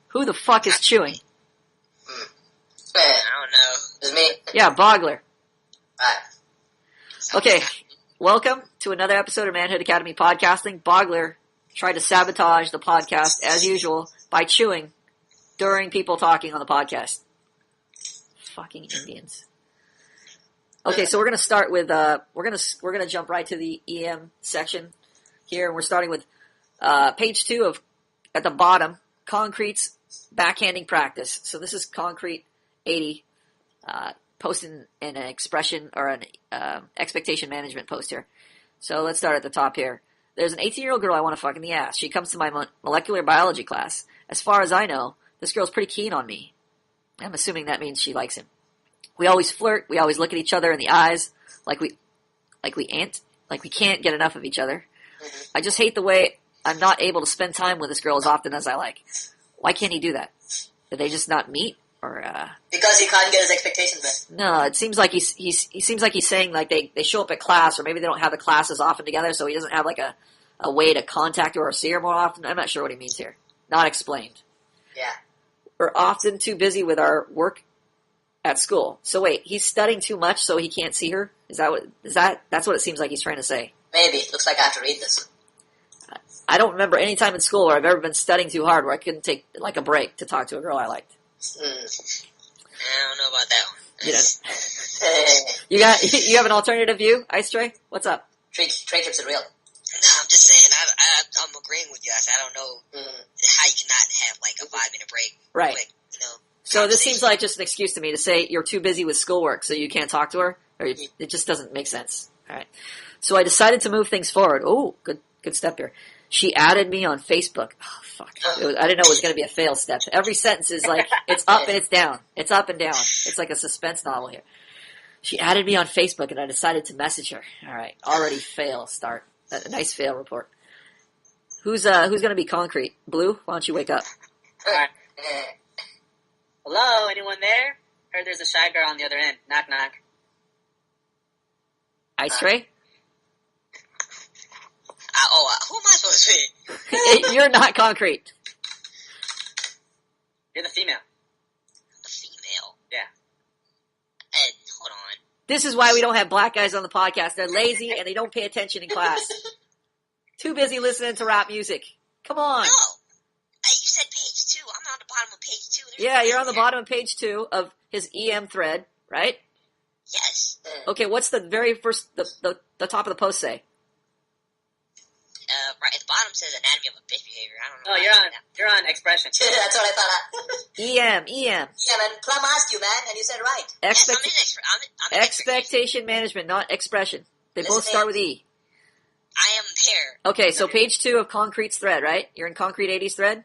Who the fuck is chewing? I don't know. It's me. Yeah, Bogler. Alright. Okay, welcome to another episode of Manhood Academy Podcasting. Bogler tried to sabotage the podcast, as usual, by chewing during people talking on the podcast. Fucking Indians. Okay, so we're gonna start with we're gonna jump right to the EM section here, and we're starting with page 2 of at the bottom, Concrete's backhanding practice. So this is Concrete 80 posting an expression or an expectation management post here. So let's start at the top here. There's an 18-year-old girl I want to fuck in the ass. She comes to my molecular biology class. As far as I know, this girl's pretty keen on me. I'm assuming that means she likes him. We always flirt. We always look at each other in the eyes like we can't get enough of each other. I just hate the way I'm not able to spend time with this girl as often as I like. Why can't he do that? Did they just not meet? Or because he can't get his expectations met. No, it seems like he seems like he's saying like they show up at class, or maybe they don't have the classes often together, so he doesn't have like a way to contact her or see her more often. I'm not sure what he means here. Not explained. Yeah. We're often too busy with our work at school. So wait, he's studying too much so he can't see her? That's what it seems like he's trying to say. Maybe. Looks like I have to read this. I don't remember any time in school where I've ever been studying too hard where I couldn't take like a break to talk to a girl I liked. I don't know about that one. You have an alternative view, Ice Tray? What's up? Trade trips are real. No, I'm just saying, I'm agreeing with you. I don't know how you cannot have like a 5-minute break. Right. Quick, so this seems like just an excuse to me to say you're too busy with schoolwork so you can't talk to her? Or it just doesn't make sense. All right. So I decided to move things forward. Oh, good step here. She added me on Facebook. Oh, fuck. I didn't know it was going to be a fail step. Every sentence is like, it's up and it's down. It's up and down. It's like a suspense novel here. She added me on Facebook and I decided to message her. All right. Already fail start. A nice fail report. Who's going to be Concrete? Blue, why don't you wake up? Alright. Hello, anyone there? Heard there's a shy girl on the other end. Knock, knock. Ice Tray? Who am I supposed to be? You're not Concrete. You're the female. The female? Yeah. Hold on. This is why we don't have black guys on the podcast. They're lazy and they don't pay attention in class. Too busy listening to rap music. Come on. No. Hey, you said page 2. I'm on the bottom of page 2. Yeah, you're on the bottom of page 2 of his EM thread, right? Yes. Okay, what's the very first, the top of the post say? Right at the bottom says anatomy of a bitch behavior. I don't know. Oh, you're on expression. That's what I thought. EM. Yeah, man. Plum asked you, man, and you said right. Yes, I'm in Expectation management, not expression. They both start with E. I am there. Okay, so page 2 of Concrete's thread, right? You're in Concrete 80's thread?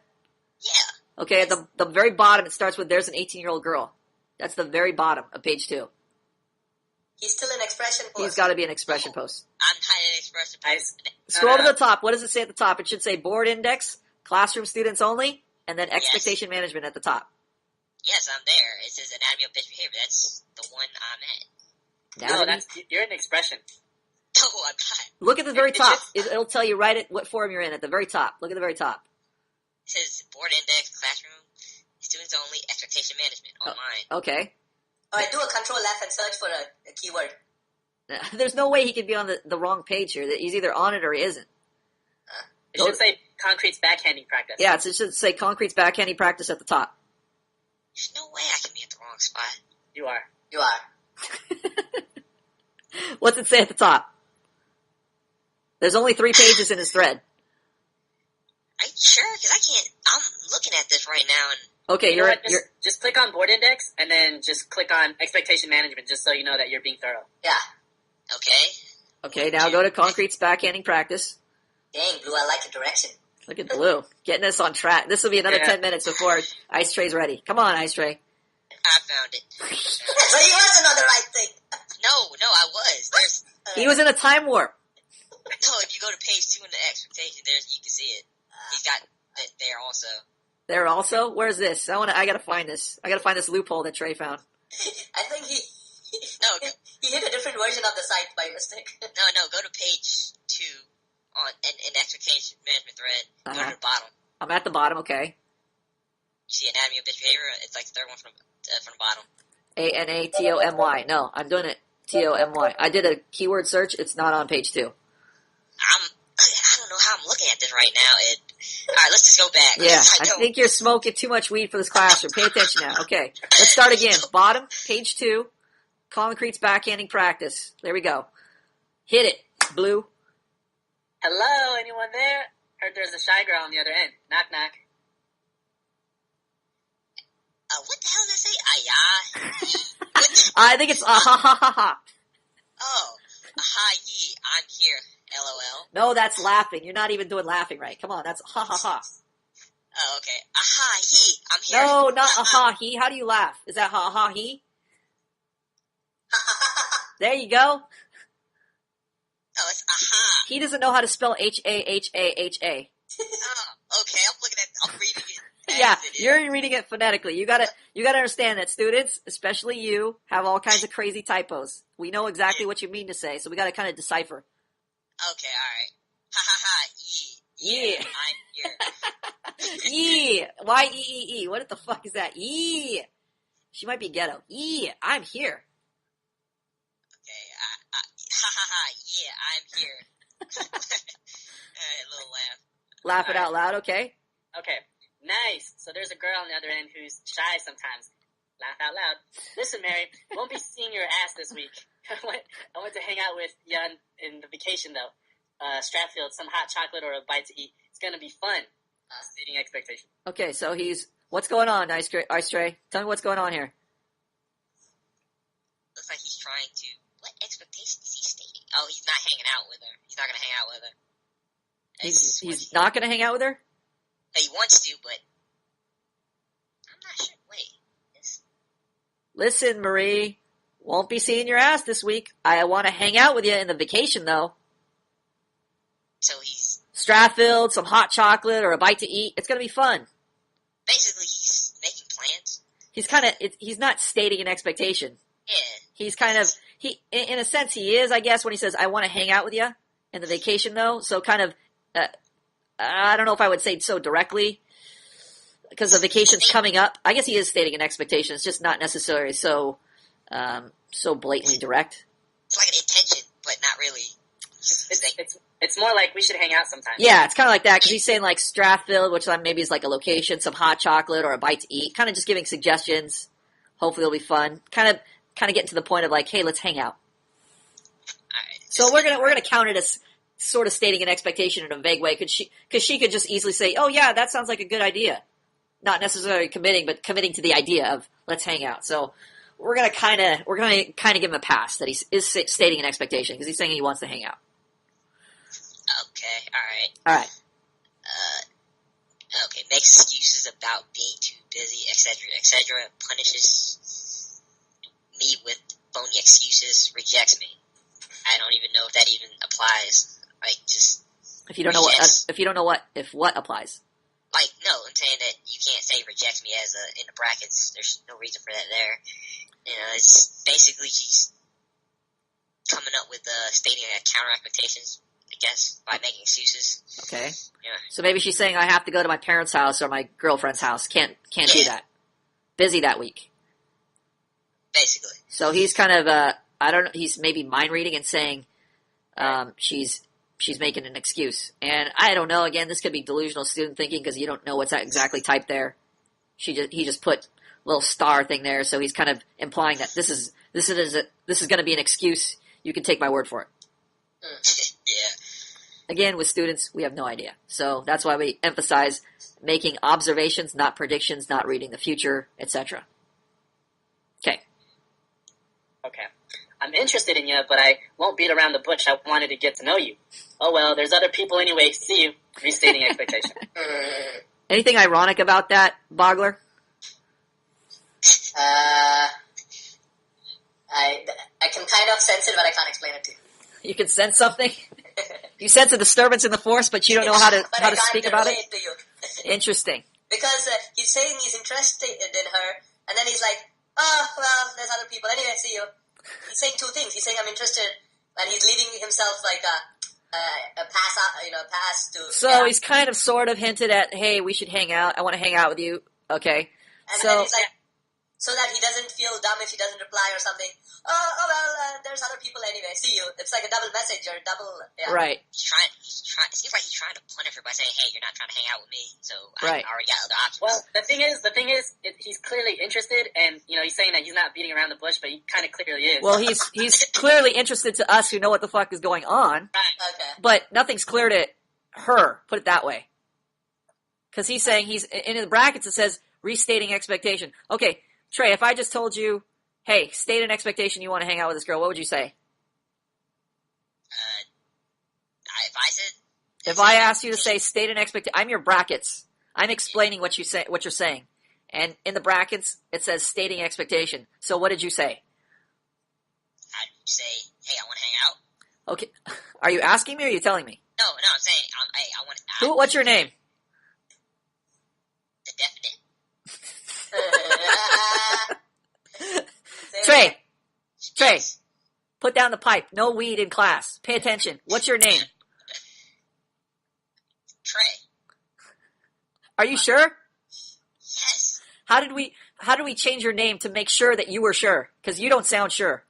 Yeah. Okay, at the very bottom, it starts with there's an 18-year-old girl. That's the very bottom of page 2. He's still an expression post. He's got to be an expression post. I'm not an expression post. Scroll to the top. What does it say at the top? It should say board index, classroom students only, and then expectation management at the top. Yes, I'm there. It says anatomy of bitch behavior. That's the one I'm at. No, you're an expression. No, I'm not. Look at the very top. It'll tell you right at what form you're in at the very top. Look at the very top. It says board index, classroom, students only, expectation management on mine. Okay. All right, do a control F and search for a keyword. There's no way he could be on the wrong page here. He's either on it or he isn't. It should say Concrete's backhanding practice. Yeah, it should say Concrete's backhanding practice at the top. There's no way I can be at the wrong spot. You are. You are. What's it say at the top? There's only 3 pages in his thread. Are you sure? Because I can't. I'm looking at this right now and. Okay, you're just click on board index and then just click on expectation management just so you know that you're being thorough. Yeah. Okay. Okay, now go to Concrete's backhanding practice. Dang, Blue, I like your direction. Look at Blue. Getting us on track. This will be another 10 minutes before Ice Tray's ready. Come on, Ice Tray. I found it. So he wasn't on the right thing. No, I was. He was in a time warp. No, if you go to page 2 in the expectation, you can see it. He's got it there also. There also? Where's this? I gotta find this. I gotta find this loophole that Trey found. I think he No, he hit a different version of the site by mistake. No, go to page 2 in expectation management thread. Go to the bottom. I'm at the bottom, okay. see anatomy of behavior? It's like the third one from the bottom. ANATOMY. No, I'm doing it. TOMY. I did a keyword search. It's not on page 2. I don't know how I'm looking at this right now. All right, let's just go back. Yeah, I think you're smoking too much weed for this classroom. Pay attention now. Okay, let's start again. Bottom, page 2. Concrete's backhanding practice. There we go. Hit it, Blue. Hello, anyone there? Heard there's a shy girl on the other end. Knock, knock. What the hell did I say? I think it's ha ha ha ha. Oh, aha, ye, I'm here, LOL. No, that's laughing. You're not even doing laughing right. Come on, that's ha ha ha. Oh, okay. Aha, ye, I'm here. No, not aha he. How do you laugh? Is that ha ha he? There you go. Oh, it's aha. He doesn't know how to spell H-A-H-A-H-A. Oh, okay, I'm reading it. Yeah, you're reading it phonetically. You gotta understand that students, especially you, have all kinds of crazy typos. We know exactly what you mean to say, so we gotta kind of decipher. Okay, alright. Ha ha ha, ye. Yeah. I'm here. Yee. Y-E-E-E. What the fuck is that? Yee. She might be ghetto. Yee. I'm here. Okay, ha ha ha, yeah, I'm here. Alright, a little laugh. Laugh it out loud, okay? Okay, nice. So there's a girl on the other end who's shy sometimes. Laugh out loud. Listen, Mary, won't be seeing your ass this week. I went to hang out with you in the vacation, though. Stratfield, some hot chocolate or a bite to eat. It's gonna be fun. Stating expectation. Okay, so what's going on, Ice Tray? Tell me what's going on here. Looks like he's trying to... What expectations is he stating? Oh, he's not hanging out with her. He's not gonna hang out with her. He's not gonna hang out with her? He wants to, but... I'm not sure. Wait. Listen, Marie, won't be seeing your ass this week. I want to hang out with you in the vacation, though. So he's... Stratfield, some hot chocolate, or a bite to eat. It's gonna be fun. Basically, he's making plans. He's not stating an expectation. Yeah. He's kind of, in a sense he is, I guess, when he says, I want to hang out with you in the vacation, though. So kind of, I don't know if I would say so directly, because the vacation's coming up. I guess he is stating an expectation. It's just not necessarily so blatantly direct. It's like an intention, but not really. It's more like we should hang out sometime. Yeah, it's kind of like that, because he's saying like Stratfield, which maybe is like a location, some hot chocolate, or a bite to eat. Kind of just giving suggestions. Hopefully it'll be fun. Kind of getting to the point of like, hey, let's hang out. Alright. So we're gonna count it as sort of stating an expectation in a vague way, because she could just easily say, oh yeah, that sounds like a good idea. Not necessarily committing, but committing to the idea of let's hang out. So we're gonna kind of give him a pass that he is stating an expectation, because he's saying he wants to hang out. Okay, alright. Alright. Okay, makes excuses about being too busy, etc., etc., punishes me with phony excuses, rejects me. I don't even know if that even applies. Like, just... If you don't know what applies. Like, no, I'm saying that you can't say rejects me as in the brackets. There's no reason for that there. You know, it's basically she's coming up with, stating counter expectations, I guess, by making excuses. Okay. Yeah. So maybe she's saying I have to go to my parents' house or my girlfriend's house. Can't do that. Busy that week. Basically. So he's kind of, I don't know, he's maybe mind reading and saying, she's making an excuse. And I don't know, again, this could be delusional student thinking, because you don't know what's exactly typed there. He just put a little star thing there, so he's kind of implying that this is going to be an excuse. You can take my word for it. Yeah. Again, with students, we have no idea. So that's why we emphasize making observations, not predictions, not reading the future, etc. Okay. Okay. I'm interested in you, but I won't beat around the bush. I wanted to get to know you. Oh well, there's other people anyway. See you. Restating expectation. Anything ironic about that, Bogler? I can kind of sense it, but I can't explain it to you. You can sense something? You sense a disturbance in the force, but you don't know how to speak about it? To you. Interesting. Because he's saying he's interested in her, and then he's like, oh, well, there's other people. Anyway, see you. He's saying two things. He's saying I'm interested, and he's leaving himself like a pass to... So he's kind of sort of hinted at, hey, we should hang out. I want to hang out with you. Okay, And so then he's like, so that he doesn't feel dumb if he doesn't reply or something. Oh well, there's other people anyway. See you. It's like a double message or right. He's trying. It seems like he's trying to punish her by saying, "Hey, you're not trying to hang out with me, so Right. I already got other options." Well, the thing is, he's clearly interested, and he's saying that he's not beating around the bush, but he kind of clearly is. Well, he's clearly interested to us who know what the fuck is going on, Right. Okay. but nothing's clear to her. Put it that way. Because he's saying in the brackets it says restating expectation. Okay, Trey, if I just told you, hey, state an expectation you want to hang out with this girl, what would you say? If I said, If I asked you to say state an expectation, I'm your brackets. I'm explaining what you're saying. And in the brackets, it says stating expectation. So what did you say? I'd say, "Hey, I want to hang out." Okay. Are you asking me or are you telling me? No, I'm saying, "Hey, I want to." What's your name? The definite. Trey, put down the pipe. No weed in class. Pay attention. What's your name? Trey. Are you sure? Yes. How did we change your name to make sure that you were sure? Because you don't sound sure.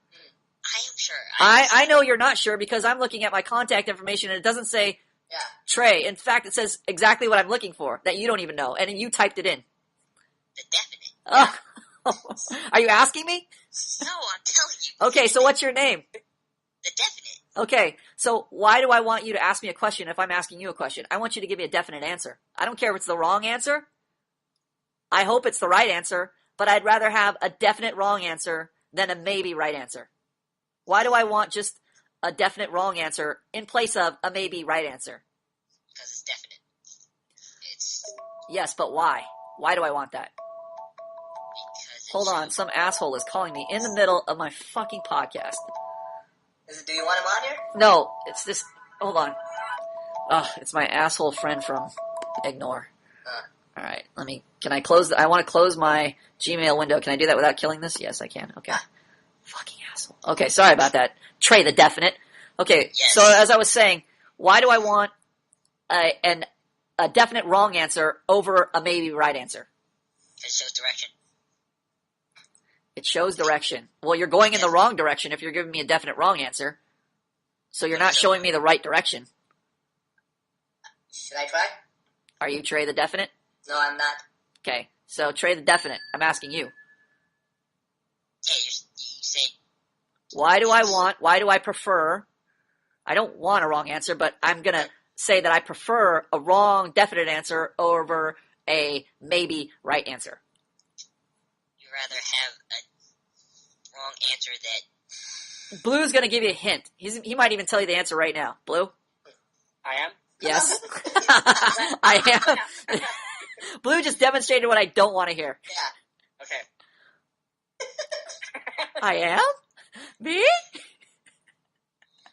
I am sure. I know you're not sure because I'm looking at my contact information and it doesn't say Yeah. Trey. In fact, it says exactly what I'm looking for that you don't even know, and you typed it in. The definite. Oh. Are you asking me? No, I'm telling you. Okay, so what's your name? The definite. Okay, so why do I want you to ask me a question if I'm asking you a question? I want you to give me a definite answer. I don't care if it's the wrong answer. I hope it's the right answer, but I'd rather have a definite wrong answer than a maybe right answer. Why do I want just a definite wrong answer in place of a maybe right answer? Because it's definite. It's Yes, but why? Why do I want that? because Hold on, some asshole is calling me in the middle of my fucking podcast. Do you want him on here? No, it's this. Hold on. It's my asshole friend from Ignore. All right, can I close? I want to close my Gmail window. Can I do that without killing this? Yes, I can. Okay. Fucking asshole. Okay, sorry about that. Trey the definite. Okay, Yes. so as I was saying, why do I want a definite wrong answer over a maybe right answer? it shows direction. It shows direction. Well, you're going in the wrong direction if you're giving me a definite wrong answer. So you're not showing me the right direction. Should I try? Are you Trey the definite? No, I'm not. Okay, so Trey the definite. I'm asking you. Yeah, you say Why do I prefer, I don't want a wrong answer, but I'm going to say that I prefer a wrong definite answer over a maybe right answer. you'd rather have a wrong answer that Blue's going to give you a hint. He might even tell you the answer right now. Blue? I am. Yes. I am. Blue just demonstrated what I don't want to hear. Yeah. Okay. I am? Me?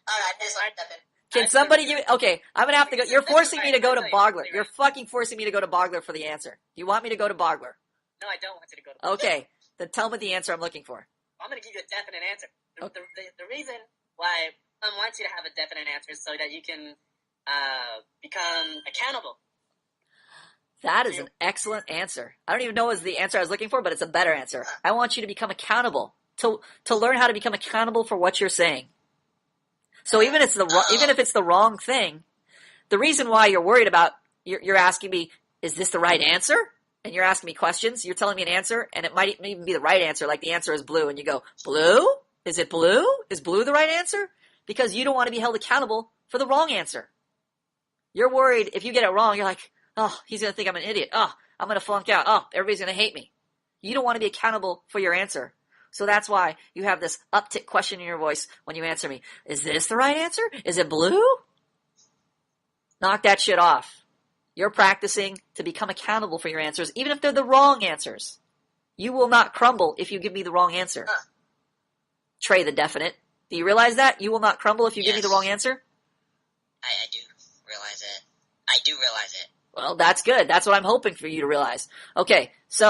Alright, this one, Devin. Can somebody give me, okay, I'm going to have to go. You're forcing me to go to Bogler. You're fucking forcing me to go to Bogler for the answer. You want me to go to Bogler? No, I don't want you to go to. Okay, then tell me the answer I'm looking for. I'm going to give you a definite answer. The reason why I want you to have a definite answer is so that you can become accountable. That is an excellent answer. I don't even know what was the answer I was looking for, but it's a better answer. I want you to become accountable, to learn how to become accountable for what you're saying. So even if it's the wrong thing, the reason why you're worried about, you're asking me, is this the right answer? And you're asking me questions, you're telling me an answer, and it might even be the right answer, like the answer is blue, and you go, blue? Is it blue? Is blue the right answer? Because you don't want to be held accountable for the wrong answer. You're worried if you get it wrong, you're like, oh, he's going to think I'm an idiot. Oh, I'm going to flunk out. Oh, everybody's going to hate me. You don't want to be accountable for your answer. So that's why you have this uptick question in your voice when you answer me. Is this the right answer? Is it blue? Knock that shit off. You're practicing to become accountable for your answers, even if they're the wrong answers. You will not crumble if you give me the wrong answer. Trey the definite. Do you realize that? You will not crumble if you give me the wrong answer? I do realize that. I do realize it. Well, that's good. That's what I'm hoping for you to realize. Okay, so...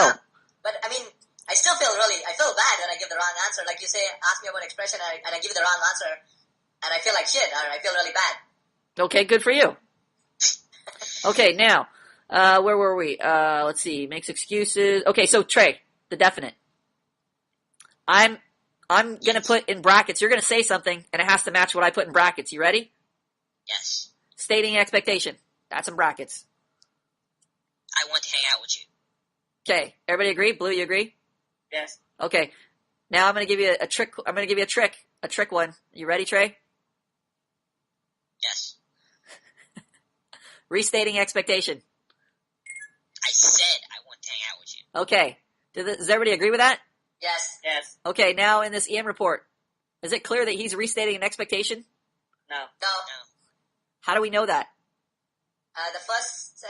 But, I mean, I feel bad when I give the wrong answer. Like you say, ask me about expression and I give you the wrong answer. And I feel like shit, or I feel really bad. Okay, good for you. Okay, now, Where were we? Let's see. Makes excuses. Okay, so Trey, the definite. I'm gonna put in brackets. You're gonna say something, and it has to match what I put in brackets. You ready? Yes. Stating expectation. That's in brackets. I want to hang out with you. Okay, everybody agree? Blue, you agree? Yes. Okay. Now I'm gonna give you a trick. I'm gonna give you a trick one. You ready, Trey? Yes. Restating expectation. I said I want to hang out with you. Okay. Does everybody agree with that? Yes. Yes. Okay, now in this EM report, is it clear that he's restating an expectation? No. No. No. How do we know that? The first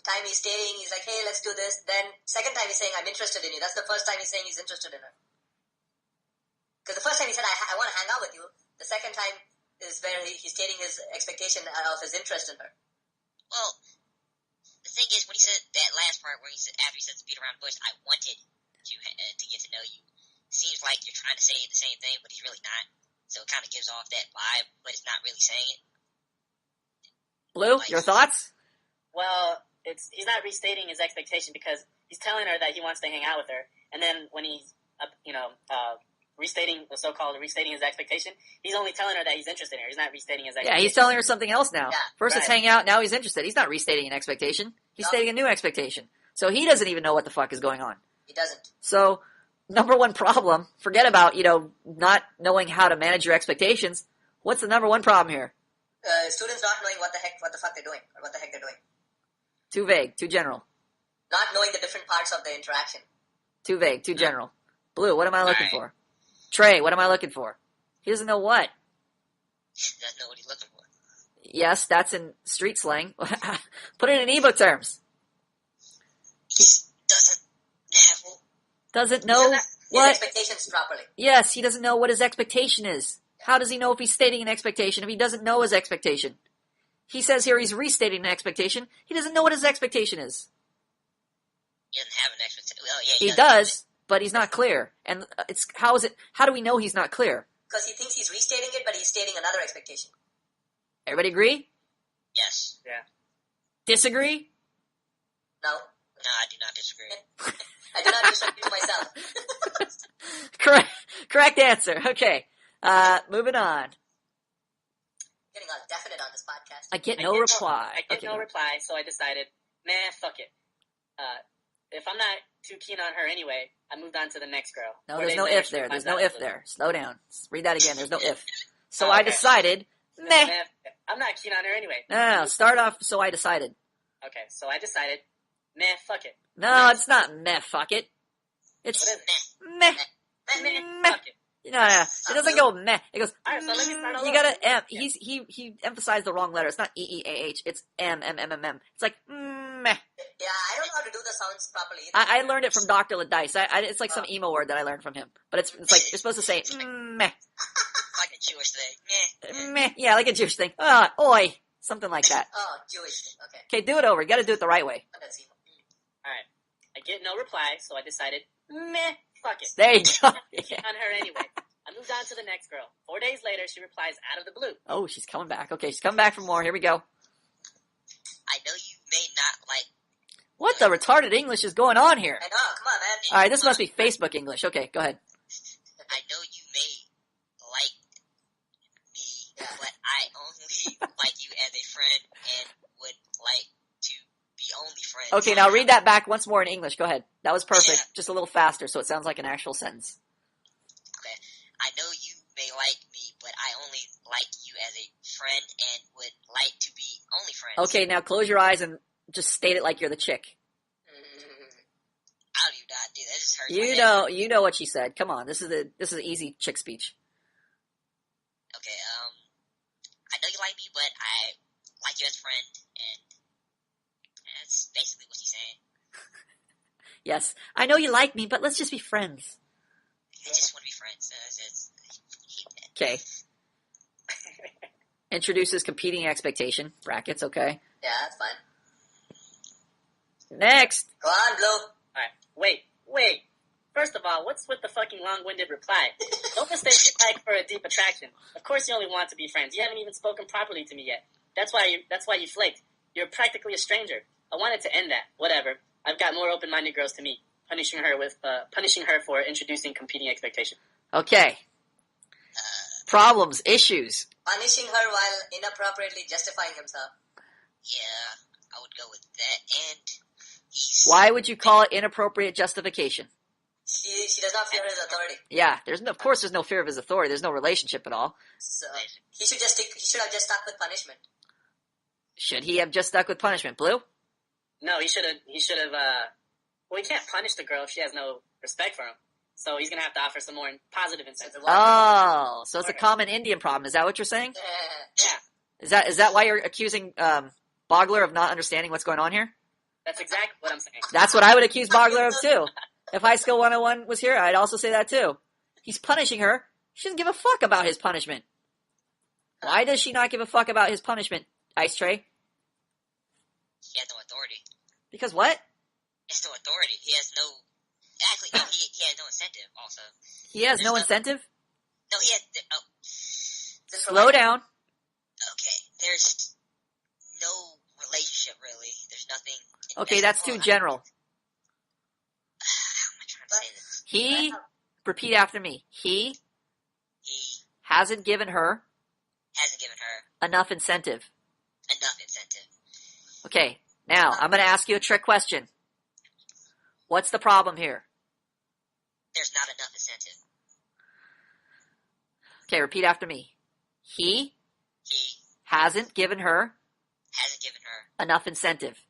time he's stating, he's like, hey, let's do this. Then second time he's saying, I'm interested in you. That's the first time he's saying he's interested in her. Because the first time he said, I want to hang out with you. The second time is where he's stating his expectation of his interest in her. Well, the thing is, when he said that last part where he said, after he said to beat around the bush, I wanted to get to know you. Seems like you're trying to say the same thing, but he's really not. So it kind of gives off that vibe, but it's not really saying it. Blue, your thoughts? Well, he's not restating his expectation because he's telling her that he wants to hang out with her, and then when he's restating his expectation, he's only telling her that he's interested in her. He's not restating his expectation. Yeah, he's telling her something else now. Yeah, First it's right. hang out, now he's interested. He's not restating an expectation. He's No. stating a new expectation. So he doesn't even know what the fuck is going on. He doesn't. So, number one problem, forget about, not knowing how to manage your expectations. What's the number one problem here? Students not knowing what the fuck they're doing, or what the heck they're doing. Too vague, too general. Not knowing the different parts of the interaction. Too vague, too general. Blue, what am I looking Right. for? Trey, what am I looking for? He doesn't know what. Doesn't know what he's looking for. Yes, that's in street slang. Put it in ebook terms. He doesn't have. Doesn't He know doesn't have his what. expectations properly. Yes, he doesn't know what his expectation is. How does he know if he's stating an expectation if he doesn't know his expectation? He says here he's restating an expectation. He doesn't know what his expectation is. He doesn't have an expectation. Well, yeah, He does, but he's not clear. And how do we know he's not clear? Because he thinks he's restating it, but he's stating another expectation. Everybody agree? Yes. Yeah. Disagree? No. No, I do not disagree. I do not disagree to myself. Correct answer. Okay. Moving on. Getting all definite on this podcast. I get no reply. I get Okay, no reply, so I decided, fuck it. If I'm not too keen on her anyway, I moved on to the next girl. No, 4 there's days no later, if she there. There's finds no out if there. Slow down. Read that again. There's no if. So Oh, I okay. decided, meh. I'm not keen on her anyway. No, start off, so I decided. Okay, so I decided, fuck it. No, it's not meh, fuck it. It's What is it? meh. Meh. Fuck it. No, it doesn't go meh. It goes. Alright, so let me start all You over. gotta M. He emphasized the wrong letter. It's not E-E-A-H. It's M-M-M-M-M. It's like meh. Yeah, I don't know how to do the sounds properly either. I learned it from Dr. Ladice. It's like some emo word that I learned from him. But it's like you're supposed to say meh. Like a Jewish thing. Meh. Yeah, like a Jewish thing. Oi. Something like that. Oh, Jewish thing. Okay. Okay, do it over. You gotta do it the right way. Let's see. Alright. I get no reply, so I decided, fuck it. There you go. Keen on her anyway. I moved on to the next girl. 4 days later, she replies out of the blue. Oh, she's coming back. Okay, she's coming back for more. Here we go. I know you may not like. What the retarded English is going on here? I know. Come on, man. All right, this must be Facebook English. Okay, go ahead. I know you may like me, but I only like you as a friend and would like to be only friends. Okay, now read that back once more in English. Go ahead. That was perfect. Yeah. Just a little faster so it sounds like an actual sentence. Okay. I know you may like me, but I only like you as a friend and would like to be only friends. Okay, now close your eyes and just state it like you're the chick. How do you not do that? That just hurts my head. You know what she said. Come on, this is easy chick speech. Okay, I know you like me, but I like you as a friend, and that's basically what she's saying. Yes, I know you like me, but let's just be friends. I just want to be friends. I hate that. Okay. Introduces competing expectation. Brackets, okay. Yeah, that's fine. Next. Go on, Blue. Alright, wait. First of all, what's with the fucking long-winded reply? Don't mistake like for a deep attraction. Of course you only want to be friends. You haven't even spoken properly to me yet. That's why you flaked. You're practically a stranger. I wanted to end that. Whatever. I've got more open-minded girls to meet. Punishing her for introducing competing expectation. Okay. Problems, issues. Punishing her while inappropriately justifying himself. Yeah, I would go with that. And Why would you call it inappropriate justification? She does not fear his authority. Yeah, of course there's no fear of his authority. There's no relationship at all. So he should have just stuck with punishment. Should he have just stuck with punishment, Blue? No, he should have, well, he can't punish the girl if she has no respect for him. So he's gonna have to offer some more positive incentive. Oh, so it's a common Indian problem. Is that what you're saying? Yeah. Is that why you're accusing Bogler of not understanding what's going on here? That's exactly what I'm saying. That's what I would accuse Bogler of too. If High Skill 101 was here, I'd also say that too. He's punishing her. She doesn't give a fuck about his punishment. Why does she not give a fuck about his punishment, Ice Tray? He has no authority. Because what? He has no authority. He has no... Actually, no, he has no incentive also. He has no incentive? No, he has... Oh. Slow down. Okay, there's no relationship, really. There's nothing... Okay, that's too general. How am I trying to say this? He, repeat after me. He hasn't given her enough incentive. Okay, now I'm going to ask you a trick question. What's the problem here? There's not enough incentive. Okay, repeat after me. He hasn't given her enough incentive.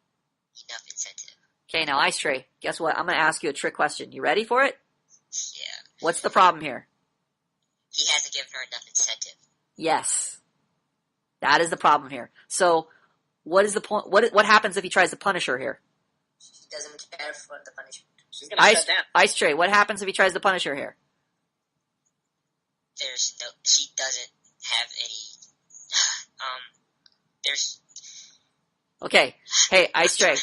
Okay, now Ice Tray, guess what? I'm going to ask you a trick question. You ready for it? Yeah. What's the problem here? He hasn't given her enough incentive. Yes. That is the problem here. So, what is the point? What happens if he tries to punish her here? She doesn't care for the punishment. She's gonna shut down. Ice Tray, what happens if he tries to punish her here? She doesn't have any, Okay. Hey, Ice Tray,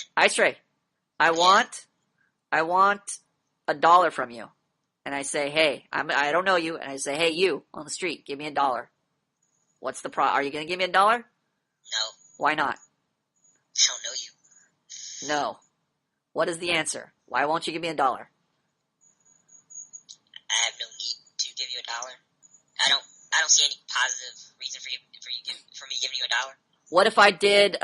I want $1 from you. And I say, hey, I don't know you. And I say, hey, you on the street, give me $1. What's the Are you going to give me $1? No. Why not? I don't know you. No. What is the answer? Why won't you give me $1? I have no need to give you $1. I don't see any positive reason for me giving you $1. What if I did?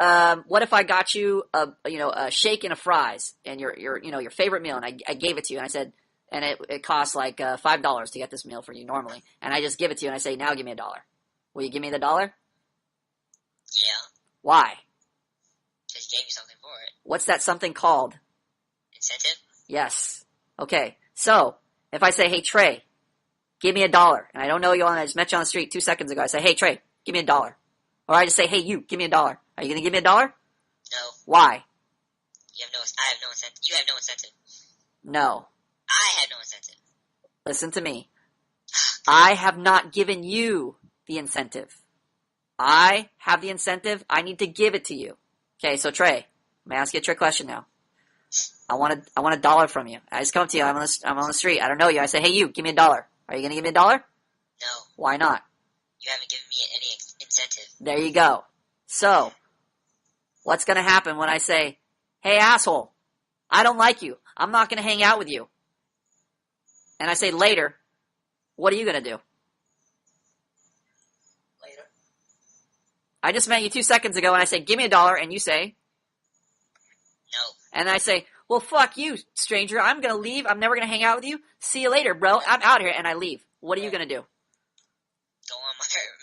What if I got you a shake and a fries and your favorite meal, and I gave it to you, and I said, and it costs like $5 to get this meal for you normally, and I just give it to you, and I say, now give me $1. Will you give me the $1? Yeah. Why? Because you gave me something for it. What's that something called? Incentive? Yes. Okay. So if I say, hey Trey, give me $1, and I don't know you, and I just met you on the street 2 seconds ago, I say, hey Trey, give me $1. Or I just say, hey, you, give me $1. Are you going to give me $1? No. Why? I have no incentive. You have no incentive. No. I have no incentive. Listen to me. I have not given you the incentive. I have the incentive. I need to give it to you. Okay, so Trey, I'm going to ask you a trick question now. I want $1 from you. I just come up to you. I'm on the street. I don't know you. I say, hey, you, give me $1. Are you going to give me $1? No. Why not? You haven't given me any incentive. There you go. So, what's going to happen when I say, hey, asshole, I don't like you. I'm not going to hang out with you. And I say later, what are you going to do? Later. I just met you 2 seconds ago and I say, give me $1, and you say? No. And I say, well, fuck you, stranger. I'm going to leave. I'm never going to hang out with you. See you later, bro. I'm out here. And I leave. What are you going to do? Go on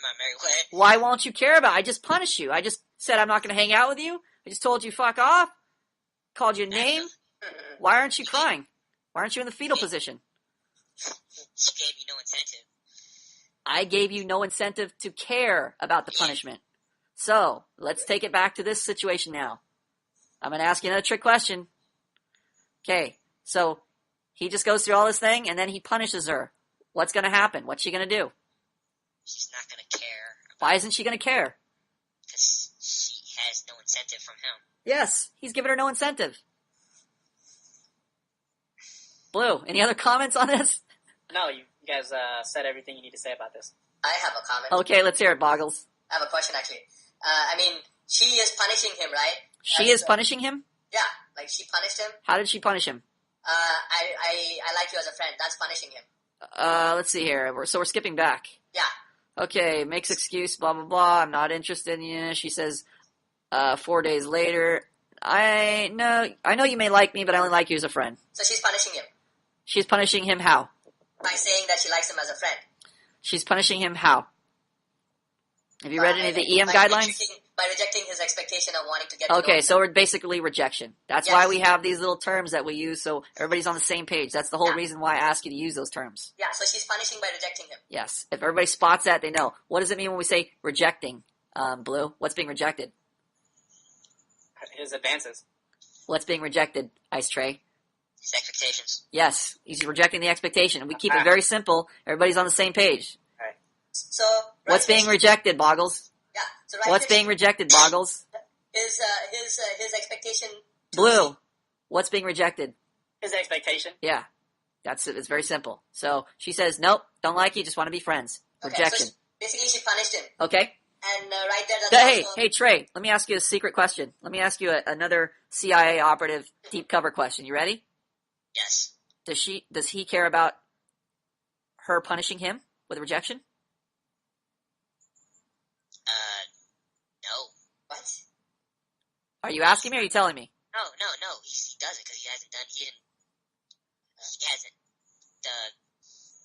my merry way. Why won't you care about it? I just punished you. I just said I'm not going to hang out with you. I just told you fuck off. Called you a name. Why aren't you crying? Why aren't you in the fetal position? She gave you no incentive. I gave you no incentive to care about the punishment. So, let's take it back to this situation now. I'm going to ask you another trick question. Okay, so he just goes through all this thing and then he punishes her. What's going to happen? What's she going to do? She's not going to care. Why isn't she going to care? Because she has no incentive from him. Yes, he's giving her no incentive. Blue, any other comments on this? No, you guys said everything you need to say about this. I have a comment. Okay, let's hear it, Boggles. I have a question, actually. she is punishing him, right? She is punishing him? Yeah, like she punished him. How did she punish him? I like you as a friend. That's punishing him. Let's see here. So we're skipping back. Yeah. Okay, makes excuse, blah, blah, blah. I'm not interested in you. She says, 4 days later, I know you may like me, but I only like you as a friend. So she's punishing him. She's punishing him how? By saying that she likes him as a friend. She's punishing him how? Have you read any of the EM guidelines? By rejecting his expectation of wanting to get to know Okay, him. so we're basically rejection. That's Yes. why we have these little terms that we use so everybody's on the same page. That's the whole reason why I ask you to use those terms. Yeah, so she's punishing by rejecting him. Yes. If everybody spots that, they know. What does it mean when we say rejecting, Blue? What's being rejected? His advances. What's being rejected, Ice Tray? His expectations. Yes, he's rejecting the expectation. We keep it very simple. Everybody's on the same page. Right. So What's being rejected, Boggles? Yeah. So right What's here, being rejected, Boggles? his expectation. Blue. What's being rejected? His expectation. Yeah. That's it. It's very simple. So she says, nope, don't like you, just want to be friends. Okay, Rejection. so basically, she punished him, Okay? and right there. That's also, Hey, Trey, let me ask you a secret question. Let me ask you another CIA operative deep cover question. You ready? Yes. Does he care about her punishing him with rejection? No. What? Are you asking me or are you telling me? No. He doesn't because he hasn't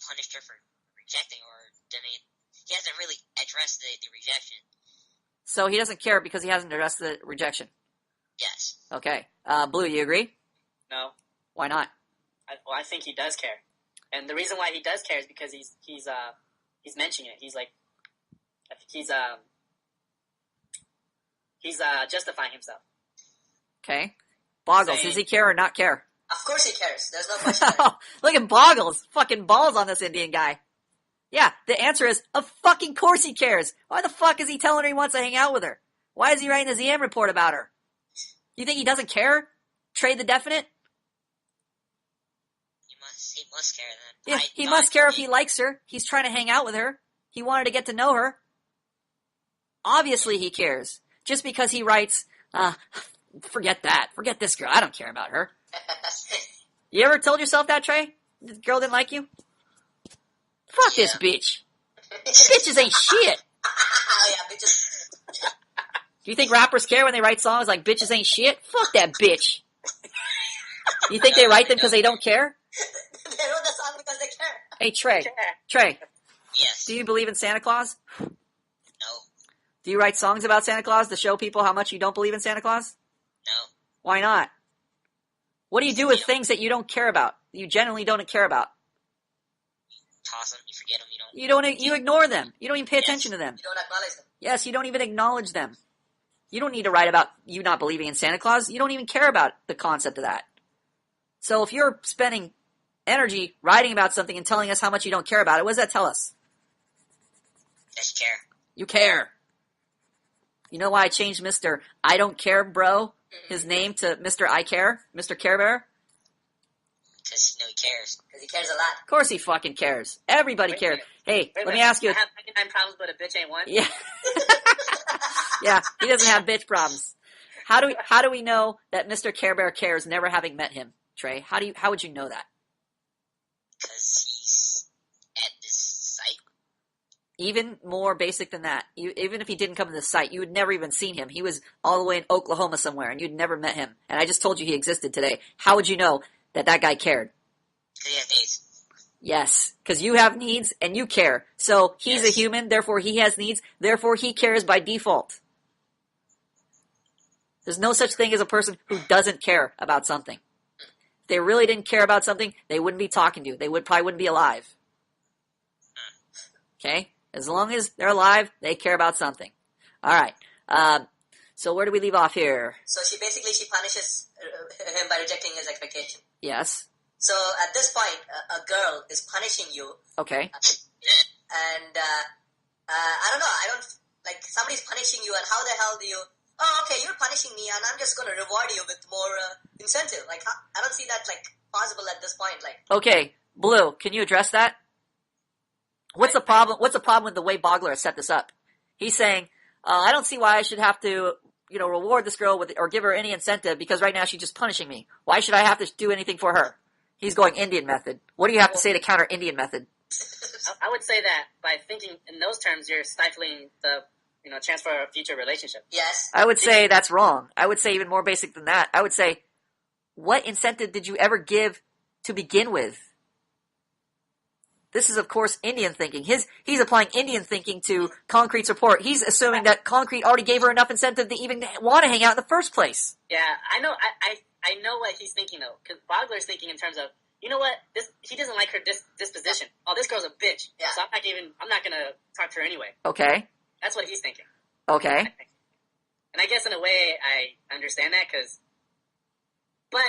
punished her for rejecting he hasn't really addressed the rejection. So he doesn't care because he hasn't addressed the rejection. Yes. Okay. Blue, you agree? No. Why not? I think he does care, and the reason why he does care is because he's mentioning it. He's justifying himself. Okay. Boggles, Saying- does he care or not care? Of course, he cares. There's no question. there. Look at Boggles. Fucking balls on this Indian guy. Yeah, the answer is, of fucking course he cares. Why the fuck is he telling her he wants to hang out with her? Why is he writing a ZM report about her? You think he doesn't care? Trade the definite? He must care then. Yeah, he must care if he likes her. He's trying to hang out with her. He wanted to get to know her. Obviously he cares. Just because he writes, forget that. Forget this girl. I don't care about her. You ever told yourself that, Trey? The girl didn't like you? Fuck this bitch. Bitches ain't shit. Oh, yeah, bitches. Do you think rappers care when they write songs like bitches ain't shit? Fuck that bitch. You think they write them because they don't care? They wrote the song because they care. Hey, Trey, Yes. do you believe in Santa Claus? No. Do you write songs about Santa Claus to show people how much you don't believe in Santa Claus? No. Why not? What do you do with things that you don't care about? You generally don't care about. Toss them. You forget them. You ignore them. You don't even pay attention to them. You don't acknowledge them. Yes, you don't even acknowledge them. You don't need to write about you not believing in Santa Claus. You don't even care about the concept of that. So if you're spending energy writing about something and telling us how much you don't care about it, what does that tell us? Just care. You care. You know why I changed Mr. I don't care, bro, his name to Mr. I care? Mr. Care Bear? Because he cares. Because he cares a lot. Of course he fucking cares. Everybody cares. Hey, let me ask you. I have 99 problems, but a bitch ain't one. Yeah. Yeah, he doesn't have bitch problems. How do we know that Mr. Care Bear cares, never having met him, Trey? How would you know that? Because he's at this site. Even more basic than that. Even if he didn't come to the site, you would never even seen him. He was all the way in Oklahoma somewhere, and you'd never met him. And I just told you he existed today. How would you know that guy cared? Because he has needs. Yes, because you have needs and you care. So he's a human, therefore he has needs, therefore he cares by default. There's no such thing as a person who doesn't care about something. If they really didn't care about something, they wouldn't be talking to you. They probably wouldn't be alive. Okay? As long as they're alive, they care about something. All right. So where do we leave off here? So she punishes him by rejecting his expectation. Yes. So at this point, a girl is punishing you, Okay. and I don't like somebody's punishing you, and how the hell do you? Oh, okay, you're punishing me, and I'm just going to reward you with more incentive. Like I don't see that like possible at this point. Like Okay, Blue, can you address that? What's the problem? What's the problem with the way Bogler has set this up? He's saying, I don't see why I should have to reward this girl with, or give her any incentive because right now she's just punishing me. Why should I have to do anything for her? He's going Indian method. What do you have to say to counter Indian method? I would say that by thinking in those terms, you're stifling the chance for a future relationship. Yes. I would say that's wrong. I would say even more basic than that. I would say, what incentive did you ever give to begin with? This is, of course, Indian thinking. He's applying Indian thinking to Concrete's report. He's assuming that Concrete already gave her enough incentive to even want to hang out in the first place. Yeah, I know. I know what he's thinking though, because Bogler's thinking in terms of, you know what? He doesn't like her disposition. Oh, this girl's a bitch. Yeah. So I'm not gonna talk to her anyway. Okay. That's what he's thinking. Okay. And I guess in a way I understand that but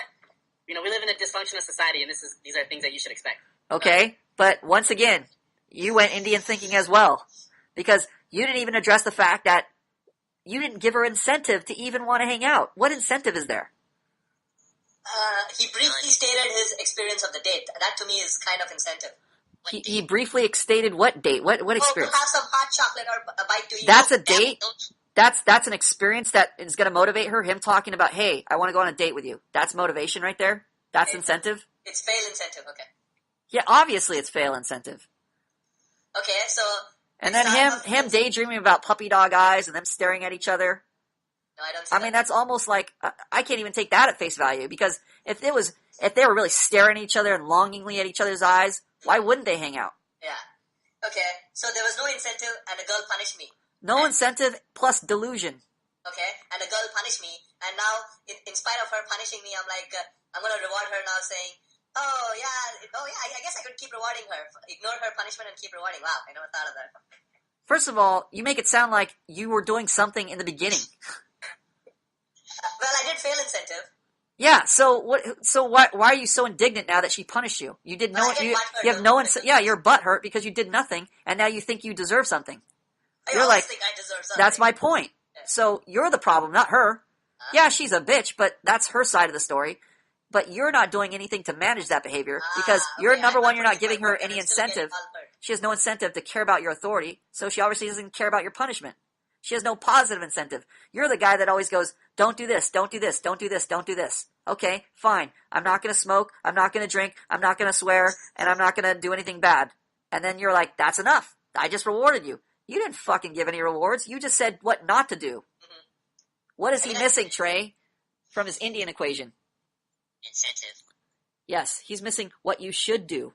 we live in a dysfunctional society, and these are things that you should expect. Okay. But once again, you went Indian thinking as well, because you didn't even address the fact that you didn't give her incentive to even want to hang out. What incentive is there? He briefly stated his experience of the date. That to me is kind of incentive. He briefly stated what date? What experience? To have some hot chocolate or a bite to eat. That's a date? That's an experience that is going to motivate her. Him talking about, hey, I want to go on a date with you. That's motivation right there. That's incentive. It's fail incentive. Okay. Yeah, obviously it's fail incentive. Okay, so. And then him daydreaming about puppy dog eyes and them staring at each other. No, I don't see that. That's almost like, I can't even take that at face value, because if they were really staring at each other and longingly at each other's eyes, why wouldn't they hang out? Yeah. Okay, so there was no incentive and a girl punished me. No incentive plus delusion. Okay, and a girl punished me, and now, in spite of her punishing me, I'm like, I'm going to reward her now saying, I guess I could keep rewarding her. Ignore her punishment and keep rewarding. Wow, I never thought of that. First of all, you make it sound like you were doing something in the beginning. Well, I did fail incentive. Yeah, so why are you so indignant now that she punished you? You did no, you have no incentive. Yeah, you're butthurt because you did nothing, and now you think you deserve something. You're like, think I deserve something. That's my point. Yeah. So you're the problem, not her. Yeah, she's a bitch, but that's her side of the story. But you're not doing anything to manage that behavior because you're number one, you're not giving her any incentive. She has no incentive to care about your authority, so she obviously doesn't care about your punishment. She has no positive incentive. You're the guy that always goes, don't do this, don't do this, don't do this, don't do this. Okay, fine. I'm not going to smoke, I'm not going to drink, I'm not going to swear, and I'm not going to do anything bad. And then you're like, that's enough. I just rewarded you. You didn't fucking give any rewards. You just said what not to do. Mm-hmm. What is he missing, Trey, from his Indian equation? Incentive. Yes, he's missing what you should do.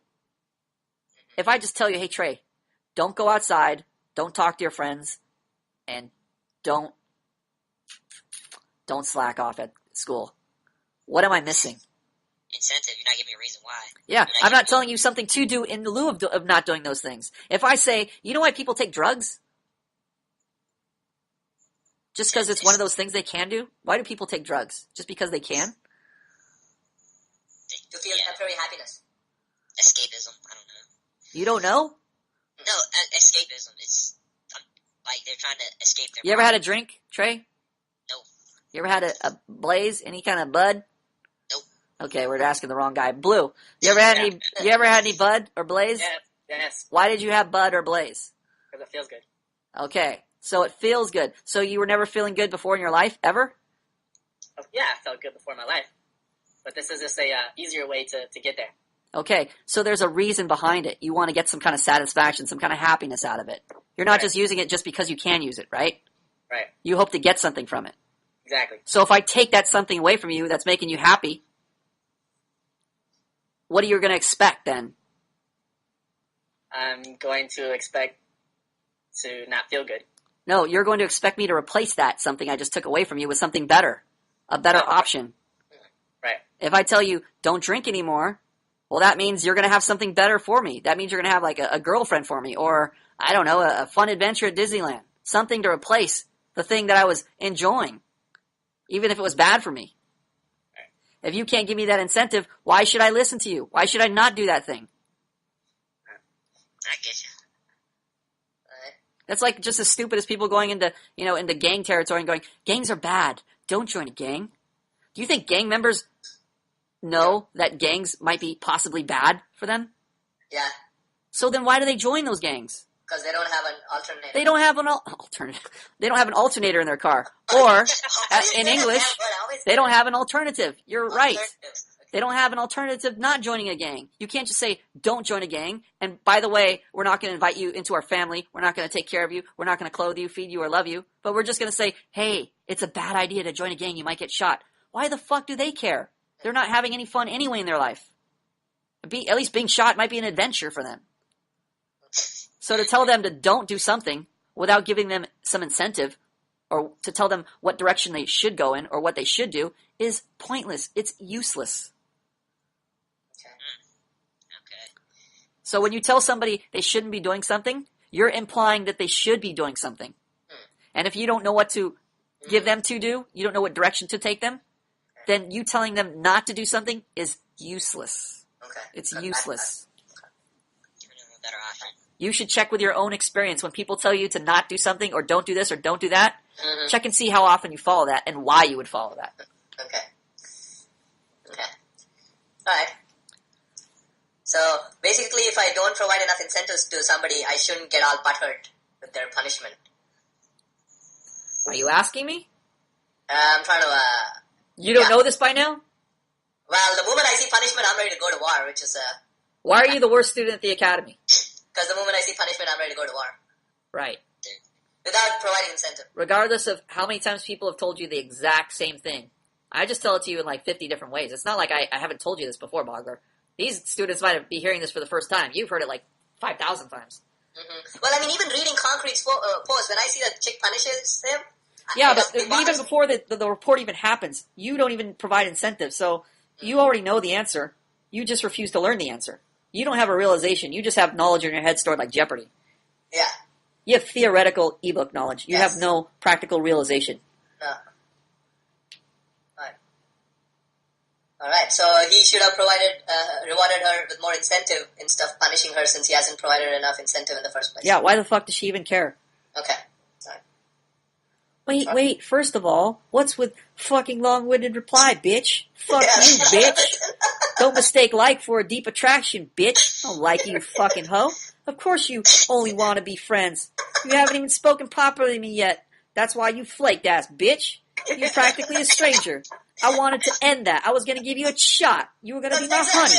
If I just tell you, hey, Trey, don't go outside, don't talk to your friends, and don't slack off at school. What am I missing? Incentive. You're not giving me a reason why. Yeah, I'm not telling you something to do in lieu of not doing those things. If I say, you know why people take drugs? Just because it's one of those things they can do? Why do people take drugs? Just because they can? To feel temporary happiness. Escapism. I don't know. You don't know? No, escapism. It's like they're trying to escape their. You ever had a drink, Trey? No. You ever had a blaze? Any kind of bud? Nope. Okay, we're asking the wrong guy. Blue. You ever had any bud or blaze? Yes. Why did you have bud or blaze? Because it feels good. Okay, so it feels good. So you were never feeling good before in your life, ever? Oh, yeah, I felt good before in my life. But this is just a easier way to get there. Okay, so there's a reason behind it. You want to get some kind of satisfaction, some kind of happiness out of it. You're not just using it just because you can use it, right? Right. You hope to get something from it. Exactly. So if I take that something away from you that's making you happy, what are you going to expect then? I'm going to expect to not feel good. No, you're going to expect me to replace that something I just took away from you with something better, a better option. Right. If I tell you, don't drink anymore, well, that means you're going to have something better for me. That means you're going to have like a girlfriend for me, or, I don't know, a fun adventure at Disneyland. Something to replace the thing that I was enjoying, even if it was bad for me. Right. If you can't give me that incentive, why should I listen to you? Why should I not do that thing? I get you. That's like just as stupid as people going into gang territory and going, gangs are bad. Don't join a gang. Do you think gang members know that gangs might be possibly bad for them? Yeah. So then why do they join those gangs? Because they don't have an alternator. They don't have an alternative. They don't have an alternator in their car. Or, in English, they don't have an alternative. You're right. They don't have an alternative not joining a gang. You can't just say, don't join a gang. And by the way, we're not going to invite you into our family. We're not going to take care of you. We're not going to clothe you, feed you, or love you. But we're just going to say, hey, it's a bad idea to join a gang. You might get shot. Why the fuck do they care? They're not having any fun anyway in their life. At least being shot might be an adventure for them. So to tell them to don't do something without giving them some incentive, or to tell them what direction they should go in or what they should do, is pointless. It's useless. Okay. So when you tell somebody they shouldn't be doing something, you're implying that they should be doing something. And if you don't know what to give them to do, you don't know what direction to take them, then you telling them not to do something is useless. Okay. It's useless. Better option. You should check with your own experience. When people tell you to not do something or don't do this or don't do that, check and see how often you follow that and why you would follow that. Okay. Alright. So, basically, if I don't provide enough incentives to somebody, I shouldn't get all butthurt with their punishment. Are you asking me? I'm trying to, You don't know this by now? Well, the moment I see punishment, I'm ready to go to war, which is, Why are you the worst student at the academy? because the moment I see punishment, I'm ready to go to war. Right. Without providing incentive. Regardless of how many times people have told you the exact same thing. I just tell it to you in like 50 different ways. It's not like I haven't told you this before, Bogler. These students might be hearing this for the first time. You've heard it like 5,000 times. Mm-hmm. Well, I mean, even reading Concrete's post, when I see that chick punishes him... Yeah, but even before the report even happens, you don't even provide incentives. So you already know the answer. You just refuse to learn the answer. You don't have a realization. You just have knowledge in your head stored like Jeopardy. Yeah. You have theoretical ebook knowledge. You Yes. have no practical realization. No. Alright, so he should have rewarded her with more incentive instead of punishing her since he hasn't provided enough incentive in the first place. Yeah, why the fuck does she even care? Okay. Sorry. Wait, first of all, what's with fucking long-winded reply, bitch? Fuck you, bitch. Don't mistake like for a deep attraction, bitch. I don't like you, fucking hoe. Of course you only want to be friends. You haven't even spoken properly to me yet. That's why you flaked ass, bitch. You're practically a stranger. I wanted to end that. I was going to give you a shot. You were going to be my honey.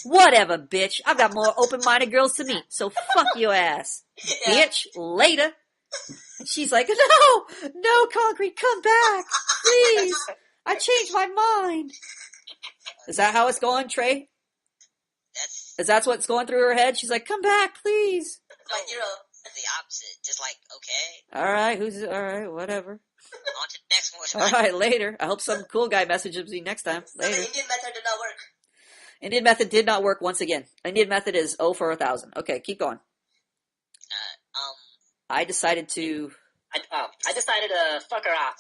Whatever, bitch. I've got more open-minded girls to meet, so fuck your ass. Bitch, later. And she's like, no, Concrete, come back. Please. I changed my mind. Is that how it's going, Trey? Is that what's going through her head? She's like, come back, please. My hero. The opposite. Just like, okay. Alright, whatever. On to the next one. Alright, later. I hope some cool guy messages me next time. So the Later. Indian method did not work. Indian method did not work once again. Indian method is 0 for 1,000. Okay, keep going. I decided to... I decided to fuck her off.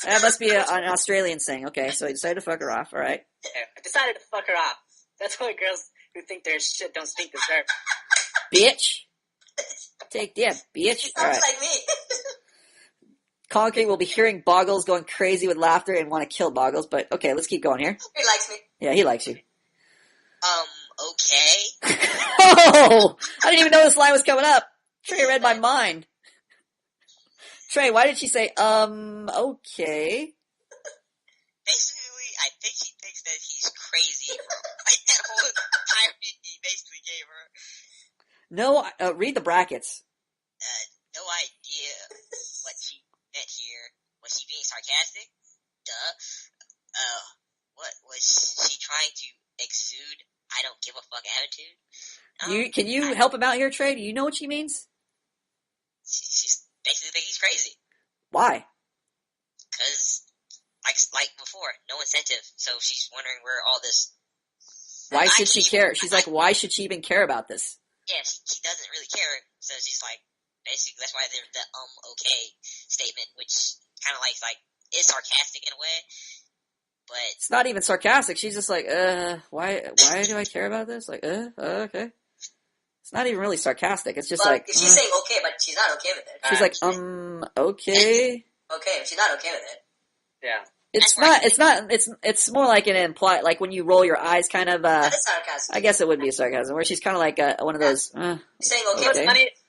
That must be an Australian saying. Okay, so he decided to fuck her off. Alright. I decided to fuck her off. That's why girls who think their shit don't stink deserve. Bitch. Take that, bitch. She sounds Alright. like me. Concrete will be hearing Boggles going crazy with laughter and want to kill Boggles, but okay, let's keep going here. He likes me. Yeah, he likes you. Okay. Oh! I didn't even know this line was coming up. Trey read my mind. Trey, why did she say, okay? Basically, I think she thinks that he's crazy for that whole tirade he basically gave her. No, read the brackets. No idea what she meant here. Was she being sarcastic? Duh. What was she trying to exude? I don't give a fuck attitude. Can you help him out here, Trey? Do you know what she means? She's basically thinking he's crazy. Why? Because, like before, no incentive. So she's wondering where all this. Why should she care? She's like, why should she even care about this? Yeah, she doesn't really care. So she's like, basically, that's why there's the okay statement, which kind of like is sarcastic in a way. But it's not even sarcastic. She's just like, why do I care about this? Like, okay. It's not even really sarcastic. It's just like... She's saying okay, but she's not okay with it. She's like, okay. Okay, she's not okay with it. Yeah. It's more like an imply, like when you roll your eyes kind of, That is sarcasm. I guess it would be a sarcasm, where she's kind of like one of those, You're saying,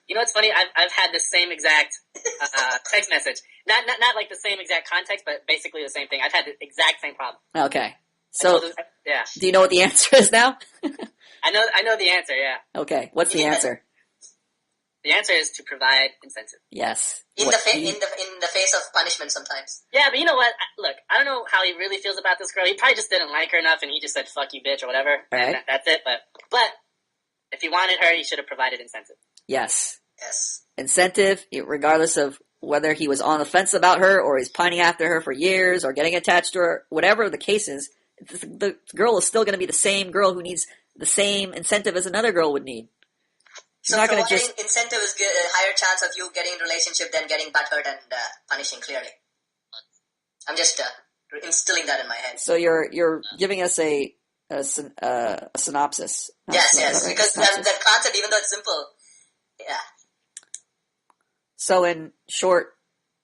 You know what's funny? I've had the same exact text message. Not like the same exact context, but basically the same thing. I've had the exact same problem. Okay. So, yeah. Do you know what the answer is now? I know the answer, yeah. Okay. What's the answer? The answer is to provide incentive. Yes. In the face of punishment sometimes. Yeah, but you know what? Look, I don't know how he really feels about this girl. He probably just didn't like her enough, and he just said "fuck you, bitch" or whatever. Right. And that's it. But if he wanted her, he should have provided incentive. Yes. Yes. Incentive, regardless of whether he was on the fence about her or he's pining after her for years or getting attached to her, whatever the case is, the girl is still going to be the same girl who needs the same incentive as another girl would need. So providing incentive is a higher chance of you getting in a relationship than getting butthurt and punishing clearly. I'm just instilling that in my head. So you're giving us a synopsis. Yes, because that concept, even though it's simple, yeah. So in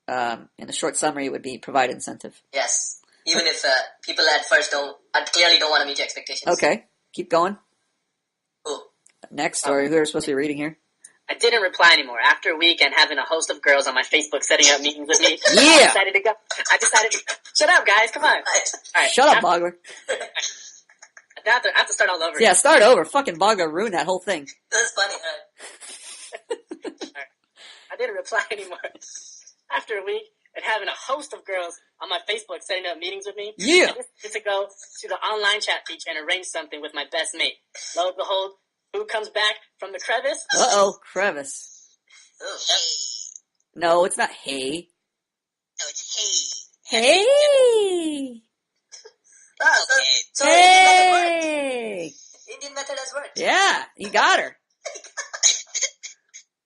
a short summary, it would be provide incentive. Yes, even if people at first clearly don't want to meet your expectations. Okay, keep going. Ooh. Next, or who are supposed to be reading here? I didn't reply anymore. After a week and having a host of girls on my Facebook setting up meetings with me, yeah. I decided to shut up, guys. Come on. All right, shut up, Bogler. I have to start all over. Yeah, start over. Fucking Bogler ruined that whole thing. That's funny, right? I didn't reply anymore. After a week and having a host of girls on my Facebook setting up meetings with me, yeah. I decided to go to the online chat feature and arrange something with my best mate. Lo and behold, who comes back from the crevice? Uh-oh, crevice. No, it's not hey. No, it's hey. Hey! So hey! Indian method has worked. Yeah, you got her.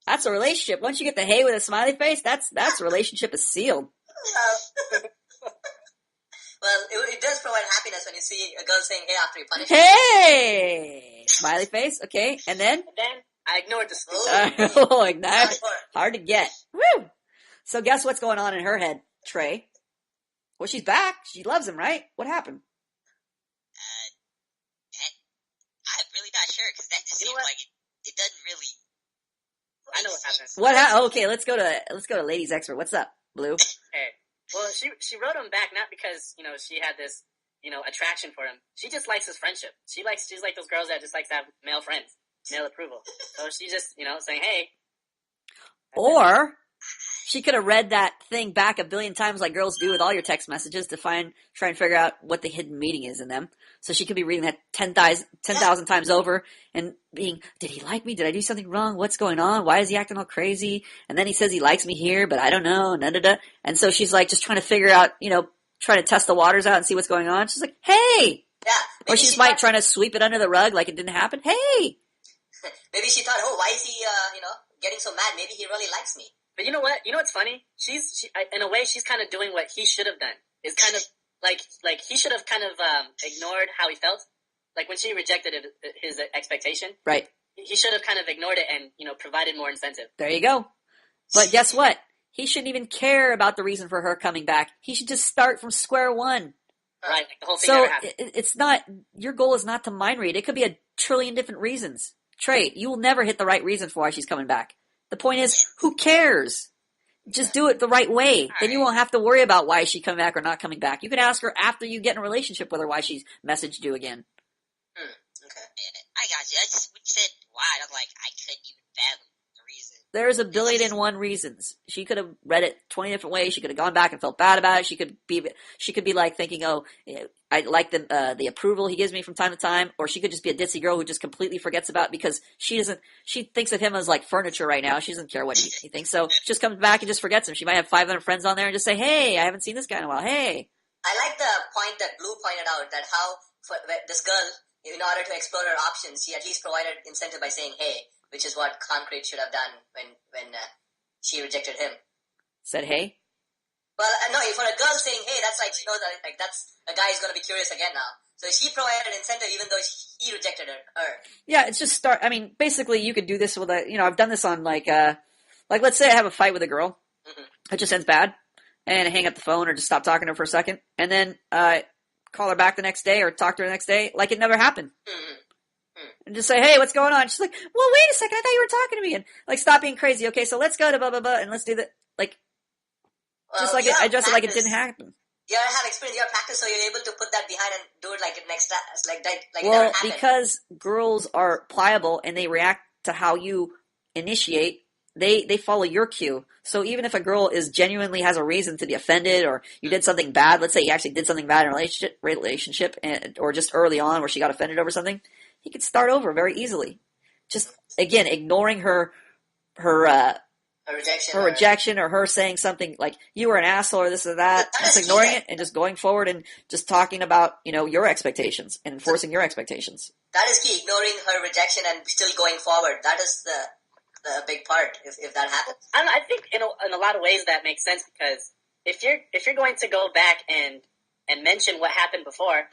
That's a relationship. Once you get the hey with a smiley face, that's a relationship is sealed. Well, it does provide happiness when you see a girl saying hey after you punish her. Hey! Smiley face, okay. And then? And then I ignored the stupid. Like that. Hard to get. Woo! So guess what's going on in her head, Trey? Well, she's back. She loves him, right? What happened? I'm really not sure, because that just seems like it doesn't really... I know what happened. Okay, let's go to ladies expert. What's up, Blue? Hey. Well, she wrote him back not because, she had this, attraction for him. She just likes his friendship. She's like those girls that just likes to have male friends, male approval. So she's just, saying, hey. Or she could have read that thing back a billion times like girls do with all your text messages to try and figure out what the hidden meaning is in them. So she could be reading that 10,000 times over and being, did he like me? Did I do something wrong? What's going on? Why is he acting all crazy? And then he says he likes me here, but I don't know. Da-da-da. And so she's like just trying to figure out, trying to test the waters out and see what's going on. She's like, hey! Yeah. Or she's trying to sweep it under the rug like it didn't happen. Hey! Maybe she thought, why is he, getting so mad? Maybe he really likes me. But you know what? You know what's funny? In a way, she's kind of doing what he should have done. It's kind of like he should have kind of ignored how he felt. Like when she rejected his expectation. Right. He should have kind of ignored it and, provided more incentive. There you go. But guess what? He shouldn't even care about the reason for her coming back. He should just start from square one. Right. Like the whole thing so never happened. It's not, your goal is not to mind read. It could be a trillion different reasons. Trey, you will never hit the right reason for why she's coming back. The point is, who cares? Just do it the right way. Then you won't have to worry about why she's coming back or not coming back. You can ask her after you get in a relationship with her why she's messaged you again. Okay. I got you. That's when you said why. I'm like, I couldn't even fathom the reason. There's a billion and one reasons. She could have read it 20 different ways. She could have gone back and felt bad about it. She could be like thinking, oh, I like the approval he gives me from time to time. Or she could just be a ditzy girl who just completely forgets about it because she thinks of him as like furniture right now. She doesn't care what he thinks. So she just comes back and just forgets him. She might have 500 friends on there and just say, hey, I haven't seen this guy in a while. Hey. I like the point that Blue pointed out that how for this girl, in order to explore her options, she at least provided incentive by saying hey, which is what Concrete should have done when she rejected him. Said hey? Well, no, for a girl saying hey, that's like she knows that like that's a guy is going to be curious again now. So she provided incentive even though he rejected her. Yeah, it's just basically you could do this with I've done this on like let's say I have a fight with a girl. Mm-hmm. It just ends bad. and hang up the phone or just stop talking to her for a second, and then call her back the next day or talk to her the next day like it never happened. And just say, hey, what's going on? She's like, well, wait a second, I thought you were talking to me. And like, stop being crazy. Okay, so let's go to blah, blah, blah, and let's do that. Like, just like address it like it didn't happen. You have experience, you have practice, so you're able to put that behind and do it like it next, like that, like well, it never happened. Because girls are pliable and they react to how you initiate, they follow your cue. So even if a girl is genuinely has a reason to be offended, or you did something bad, let's say you actually did something bad in a relationship, or just early on where she got offended over something, you could start over very easily. Just again, ignoring her rejection or her saying something like you were an asshole or this or that, just ignoring it and just going forward and just talking about, your expectations and enforcing your expectations. That is key, ignoring her rejection and still going forward. That is the big part if that happens. I think in a lot of ways that makes sense, because if you're going to go back and mention what happened before,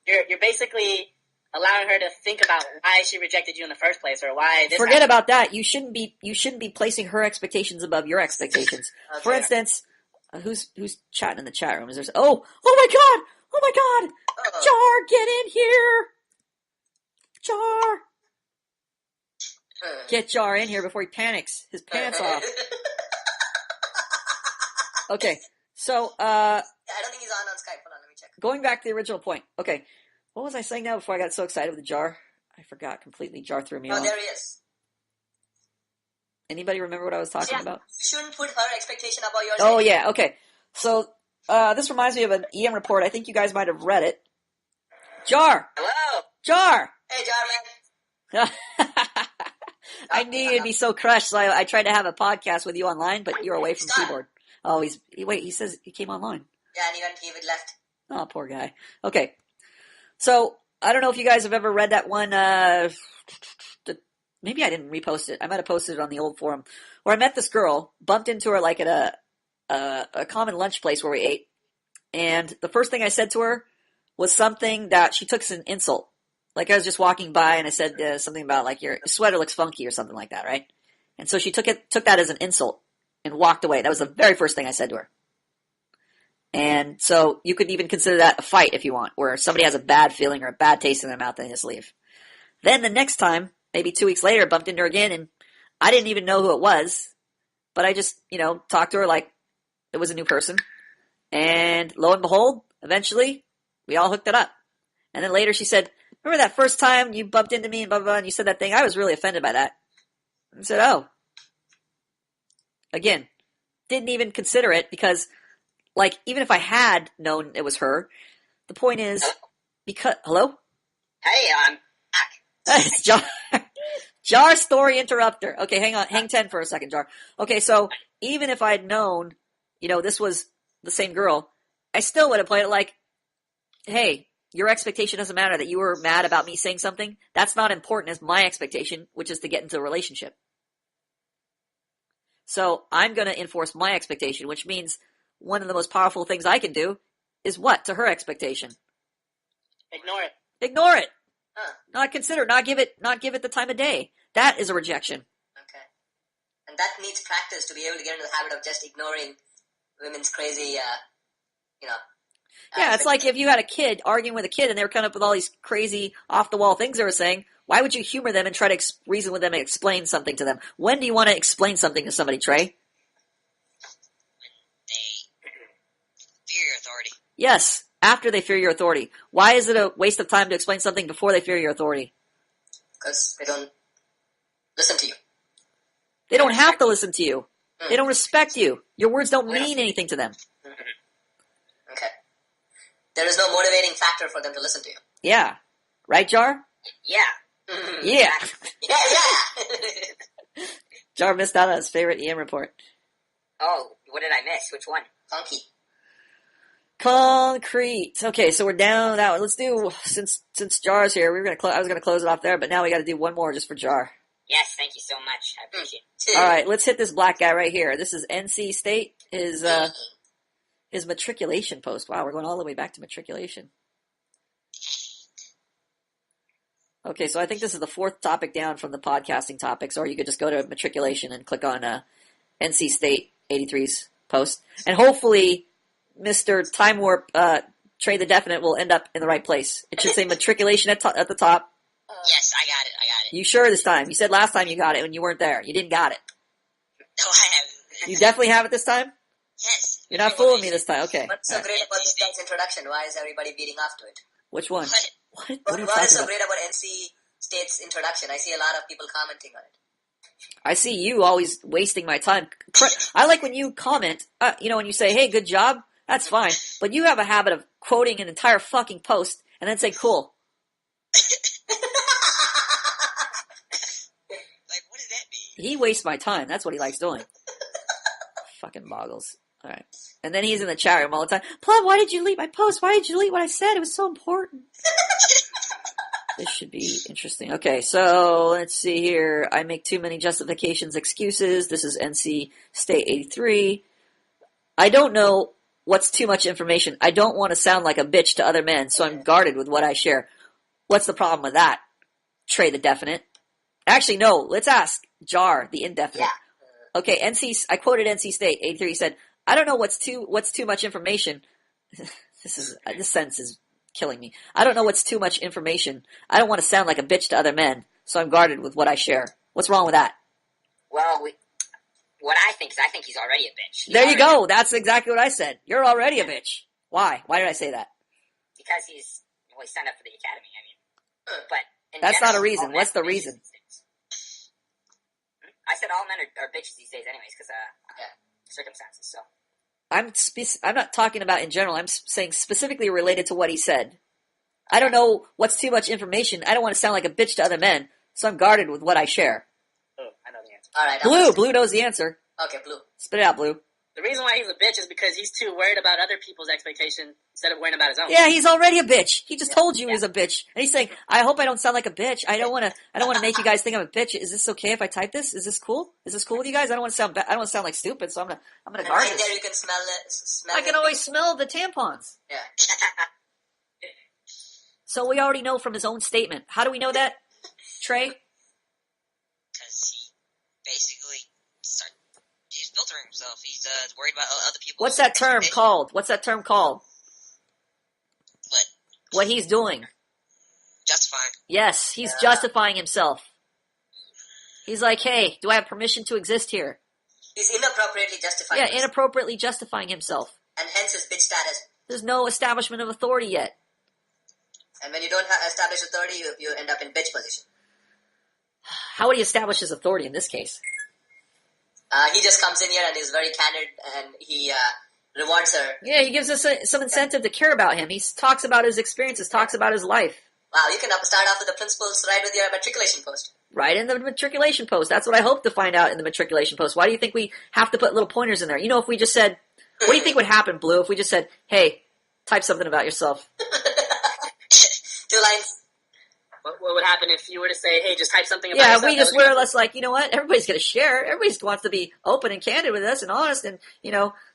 you're basically allowing her to think about why she rejected you in the first place, or why this Forget happened. about that. You shouldn't be placing her expectations above your expectations. Okay. For instance, who's chatting in the chat room? Is there? Oh my god! Jar, get in here! Jar! Get Jar in here before he panics his pants off. Okay, so I don't think he's on Skype. Hold on, let me check. Going back to the original point. Okay, what was I saying now before I got so excited with the Jar? I forgot completely. Jar threw me off. Oh, there he is. Anybody remember what I was talking about? You shouldn't put her expectation above yours. Oh, yeah, okay. So, this reminds me of an EM report. I think you guys might have read it. Jar! Hello! Jar! Hey, Jar, man. I knew you'd be so crushed, so I tried to have a podcast with you online, but you're away from the keyboard. Oh, he says he came online. Yeah, and he left. Oh, poor guy. Okay. So, I don't know if you guys have ever read that one, maybe I didn't repost it. I might have posted it on the old forum, where I met this girl, bumped into her like at a common lunch place where we ate, and the first thing I said to her was something that she took as an insult. Like I was just walking by and I said something about like your sweater looks funky or something like that, right? And so she took that as an insult and walked away. That was the very first thing I said to her. And so you could even consider that a fight if you want, where somebody has a bad feeling or a bad taste in their mouth and they just leave. Then the next time, maybe 2 weeks later, bumped into her again, and I didn't even know who it was, but I just, talked to her like it was a new person. And lo and behold, eventually, we all hooked it up. And then later she said, remember that first time you bumped into me and blah, blah, blah, and you said that thing? I was really offended by that. I said, oh. Again, didn't even consider it because, like, even if I had known it was her, the point is, because, hello? Hey, I'm back. Jar story interrupter. Okay, hang 10 for a second, Jar. Okay, so even if I'd known, this was the same girl, I still would have played it like, hey, your expectation doesn't matter that you were mad about me saying something. That's not important as my expectation, which is to get into a relationship. So I'm going to enforce my expectation, which means one of the most powerful things I can do is what to her expectation? Ignore it. Ignore it. Not consider, not give it the time of day. That is a rejection. Okay. And that needs practice to be able to get into the habit of just ignoring women's crazy, yeah, it's like if you had a kid arguing with a kid and they were coming up with all these crazy off-the-wall things they were saying, why would you humor them and try to reason with them and explain something to them? When do you want to explain something to somebody, Trey? When they fear your authority. Yes, after they fear your authority. Why is it a waste of time to explain something before they fear your authority? Because they don't listen to you. They don't have to listen to you. They don't respect you. Your words don't mean anything to them. Okay. There is no motivating factor for them to listen to you. Yeah. Right, Jar? Yeah. Yeah. Yeah. Jar missed out on his favorite EM report. Oh, what did I miss? Which one? Funky. Concrete. Okay, so we're down that one. Let's do, since Jar's here, I was gonna close it off there, but now we gotta do one more just for Jar. Yes, thank you so much. I appreciate it. Alright, let's hit this black guy right here. This is NC State, his matriculation post. Wow, we're going all the way back to matriculation. Okay, so I think this is the fourth topic down from the podcasting topics, or you could just go to matriculation and click on NC State 83's post. And hopefully Mr. Time Warp, Trade the Definite will end up in the right place. It should say matriculation at the top. Yes, I got it. You sure this time? You said last time you got it when you weren't there. You didn't got it. No, I haven't. You definitely have it this time? Yes. You're not fooling me this time. Okay. What's so great about this guy's introduction? Why is everybody beating off to it? Which one? What are you What is talking so about? great about NC State's introduction? I see a lot of people commenting on it. I see you always wasting my time. I like when you comment, when you say, hey, good job, that's fine. But you have a habit of quoting an entire fucking post and then say, cool. Like, what does that mean? He wastes my time. That's what he likes doing. Fucking boggles. All right. And then he's in the chat room all the time. Plum, why did you delete my post? Why did you delete what I said? It was so important. This should be interesting. Okay, so let's see here. I make too many justifications, excuses. This is NC State 83. I don't know what's too much information. I don't want to sound like a bitch to other men, so I'm guarded with what I share. What's the problem with that? Trey the definite. Actually, no. Let's ask Jar the indefinite. Yeah. Okay, I quoted NC State 83. He said, "I don't know what's too much information." This sentence is killing me. I don't know what's too much information. I don't want to sound like a bitch to other men, so I'm guarded with what I share. What's wrong with that? Well, what I think is he's already a bitch. There you go. That's exactly what I said. You're already a bitch. Why? Why did I say that? Because he signed up for the academy. I mean, but that's not a reason. What's the reason? I said all men are bitches these days, anyways, because circumstances. So I'm not talking about in general. I'm saying specifically related to what he said. I don't know what's too much information. I don't want to sound like a bitch to other men, so I'm guarded with what I share. Oh, I know the answer. All right. Blue knows the answer. Okay, Blue. Spit it out, Blue. The reason why he's a bitch is because he's too worried about other people's expectation instead of worrying about his own. Yeah, he's already a bitch. He just told you he's a bitch, and he's saying, "I hope I don't sound like a bitch. I don't want to make you guys think I'm a bitch. Is this okay if I type this? Is this cool? Is this cool with you guys? I don't want to sound I don't want to sound like stupid, so I'm gonna guard Right this. there, you can smell it. I can always smell the tampons. Yeah. So we already know from his own statement. How do we know that, Trey? Because he basically he's filtering himself. He's worried about other people. What's that term called? What? What he's doing. Justifying. Yes, he's justifying himself. He's like, hey, do I have permission to exist here? He's inappropriately justifying. Yeah, inappropriately justifying himself. And hence his bitch status. There's no establishment of authority yet. And when you don't establish authority, you end up in bitch position. How would he establish his authority in this case? He just comes in here and is very candid, and he rewards her. Yeah, he gives us some incentive to care about him. He talks about his experiences, talks about his life. Wow, you can start off with the principles right with your matriculation post. Right in the matriculation post. That's what I hope to find out in the matriculation post. Why do you think we have to put little pointers in there? You know, if we just said, what do you think would happen, Blue, if we just said, hey, type something about yourself? 2 lines. What would happen if you were to say, hey, just type something about Yeah, yourself? we just were less like, you know what, everybody's going to share. Everybody wants to be open and candid with us and honest and,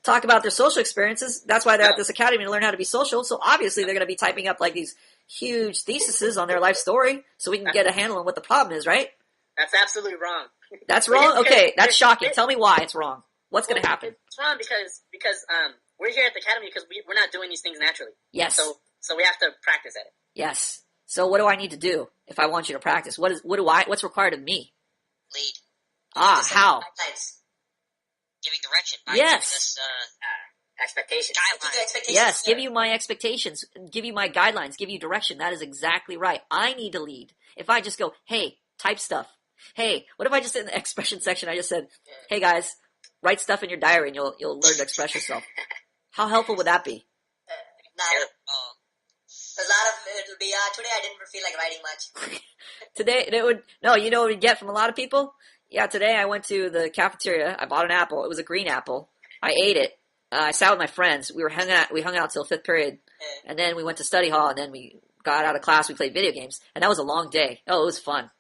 talk about their social experiences. That's why they're at this academy to learn how to be social. So obviously they're going to be typing up like these huge theses on their life story so we can get a handle on what the problem is, right? That's absolutely wrong. That's wrong? Okay, that's shocking. Tell me why it's wrong. What's going to happen? It's wrong because we're here at the academy because we're not doing these things naturally. Yes. So we have to practice at it. Yes. So what do I need to do if I want you to practice? What's required of me? Lead. How? Guidelines. Giving direction. By Yes. giving us, expectations. guidelines. Yes, give you my expectations, give you my guidelines, give you direction. That is exactly right. I need to lead. If I just go, hey, type stuff. Hey, what if I just in the expression section, I just said, hey guys, write stuff in your diary and you'll learn to express yourself. How helpful would that be? There's a lot of, it'll be, today I didn't feel like writing much. Today, you know what we'd get from a lot of people? Yeah, today I went to the cafeteria, I bought an apple, it was a green apple, I ate it, I sat with my friends, we hung out till 5th period, and then we went to study hall, and then we got out of class, we played video games, and that was a long day. Oh, it was fun.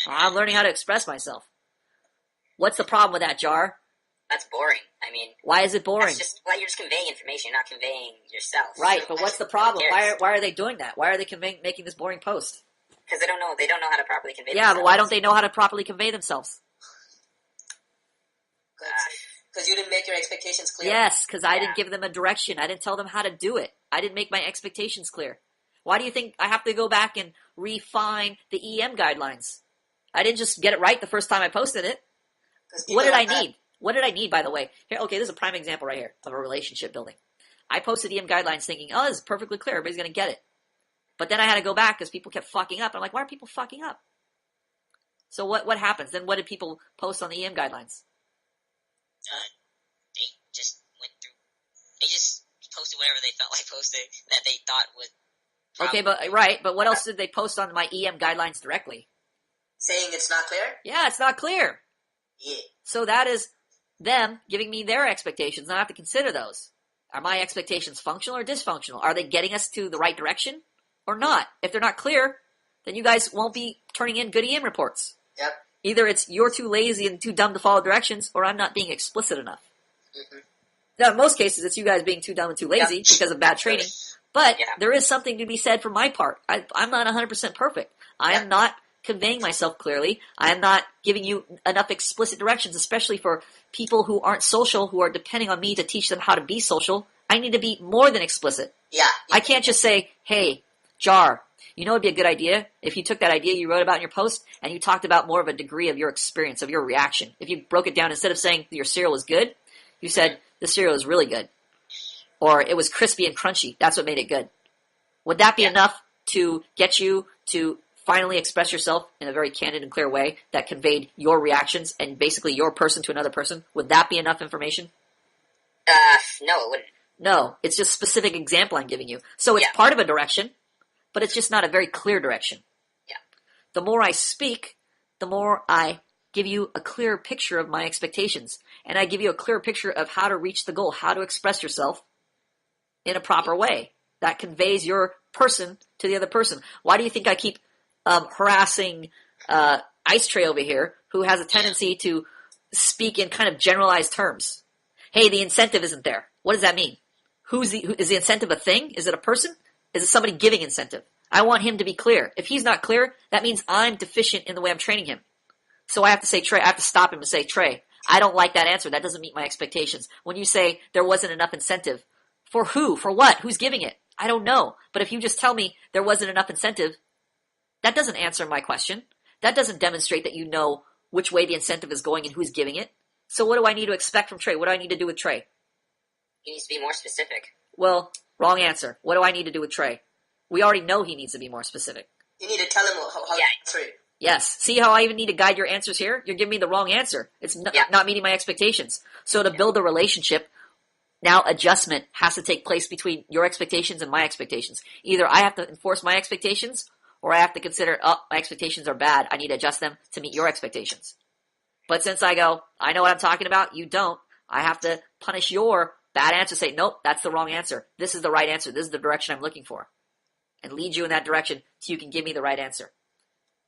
I'm learning how to express myself. What's the problem with that, Jar? That's boring. I mean, Why is it boring? you're just conveying information, you're not conveying yourself. Right, but what's the problem? Who cares? Why are they doing that? Why are they making this boring post? Because they don't know how to properly convey Yeah, themselves. but why don't they know how to properly convey themselves? Good Because you didn't make your expectations clear. Yes, because I didn't Yeah. give them a direction. I didn't tell them how to do it. I didn't make my expectations clear. Why do you think I have to go back and refine the EM guidelines? I didn't just get it right the first time I posted it. 'Cause What did people I have- need? What did I need, by the way? Here, okay, this is a prime example right here of a relationship building. I posted EM guidelines thinking, oh, this is perfectly clear. Everybody's going to get it. But then I had to go back because people kept fucking up. I'm like, why are people fucking up? So what happens? Then what did people post on the EM guidelines? They just went through. They just posted whatever they felt like posting that they thought would. Okay, but what else did they post on my EM guidelines directly? saying it's not clear? Yeah, it's not clear. Yeah. So that is them giving me their expectations, and I have to consider those. Are my expectations functional or dysfunctional? Are they getting us to the right direction or not? If they're not clear, then you guys won't be turning in good EM reports. Yep. Either it's you're too lazy and too dumb to follow directions, or I'm not being explicit enough. Mm-hmm. Now, in most cases, it's you guys being too dumb and too lazy because of bad training. But Yeah. there is something to be said for my part. I'm not 100% perfect. I am not conveying myself clearly. I am not giving you enough explicit directions, especially for people who aren't social, who are depending on me to teach them how to be social. I need to be more than explicit. Yeah. I can't just say, hey, Jar, you know it would be a good idea if you took that idea you wrote about in your post and you talked about more of a degree of your experience, of your reaction. If you broke it down, instead of saying your cereal is good, you said the cereal is really good. Or it was crispy and crunchy. That's what made it good. Would that be enough to get you to finally express yourself in a very candid and clear way that conveyed your reactions and basically your person to another person? Would that be enough information? No, it wouldn't. No, it's just a specific example I'm giving you. So it's Yeah. part of a direction, but it's just not a very clear direction. Yeah. The more I speak, the more I give you a clearer picture of my expectations. And I give you a clearer picture of how to reach the goal, how to express yourself in a proper way that conveys your person to the other person. Why do you think I keep harassing Ice Tray over here, who has a tendency to speak in kind of generalized terms? Hey, the incentive isn't there. What does that mean? Is the incentive a thing? Is it a person? Is it somebody giving incentive? I want him to be clear. If he's not clear, that means I'm deficient in the way I'm training him. So I have to say, Trey, I have to stop him and say, Trey, I don't like that answer. That doesn't meet my expectations. When you say there wasn't enough incentive, for who? For what? Who's giving it? I don't know. But if you just tell me there wasn't enough incentive, that doesn't answer my question. That doesn't demonstrate that you know which way the incentive is going and who's giving it. So what do I need to expect from Trey? What do I need to do with Trey? He needs to be more specific. Well, wrong answer. What do I need to do with Trey? We already know he needs to be more specific. You need to tell him how to answer it. Yes. See how I even need to guide your answers here? You're giving me the wrong answer. It's not meeting my expectations. So to build a relationship, now adjustment has to take place between your expectations and my expectations. Either I have to enforce my expectations, or I have to consider, my expectations are bad. I need to adjust them to meet your expectations. But since I go, I know what I'm talking about, you don't, I have to punish your bad answer, say, nope, that's the wrong answer. This is the right answer. This is the direction I'm looking for. And lead you in that direction so you can give me the right answer.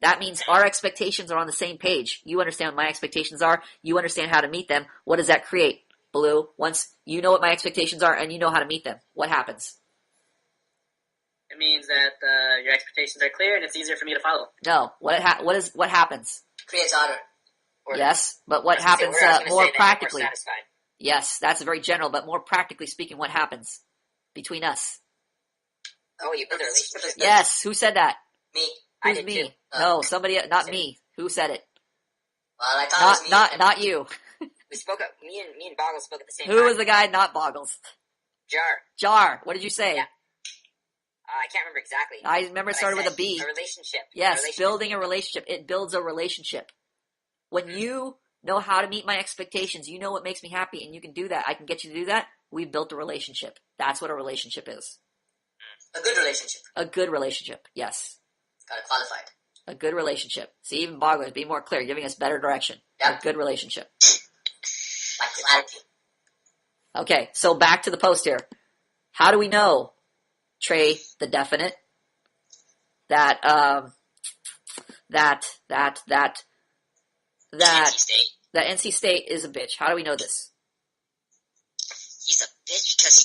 That means our expectations are on the same page. You understand what my expectations are. You understand how to meet them. What does that create, Blue? Once you know what my expectations are and you know how to meet them, what happens? It means that your expectations are clear and it's easier for me to follow. No. What happens? Creates order. Yes, but what I was gonna say, happens I was gonna more say that you're practically? More satisfied. Yes, that's very general, but more practically speaking, what happens between us? Oh, you build a relationship. Yes, who said that? Me. I Who's did me? too. No, somebody, not me. Who said it? Well, I thought it was me. Not you. We spoke. Me and Boggle spoke at the same time. Who was the guy? Not Boggles. Jar? Jar. What did you say? Yeah. I can't remember exactly. I remember it But started I with a said B. A relationship. Yes, A relationship. building a relationship. It builds a relationship. When you know how to meet my expectations, you know what makes me happy, and you can do that. I can get you to do that. We've built a relationship. That's what a relationship is. A good relationship. A good relationship. Yes. Got it qualified. A good relationship. See, even Bogglers, be more clear, giving us better direction. Yeah. A good relationship. Like clarity. Okay, so back to the post here. How do we know, Trey, the definite, that NC State. that NC State is a bitch? How do we know this? He's a bitch because he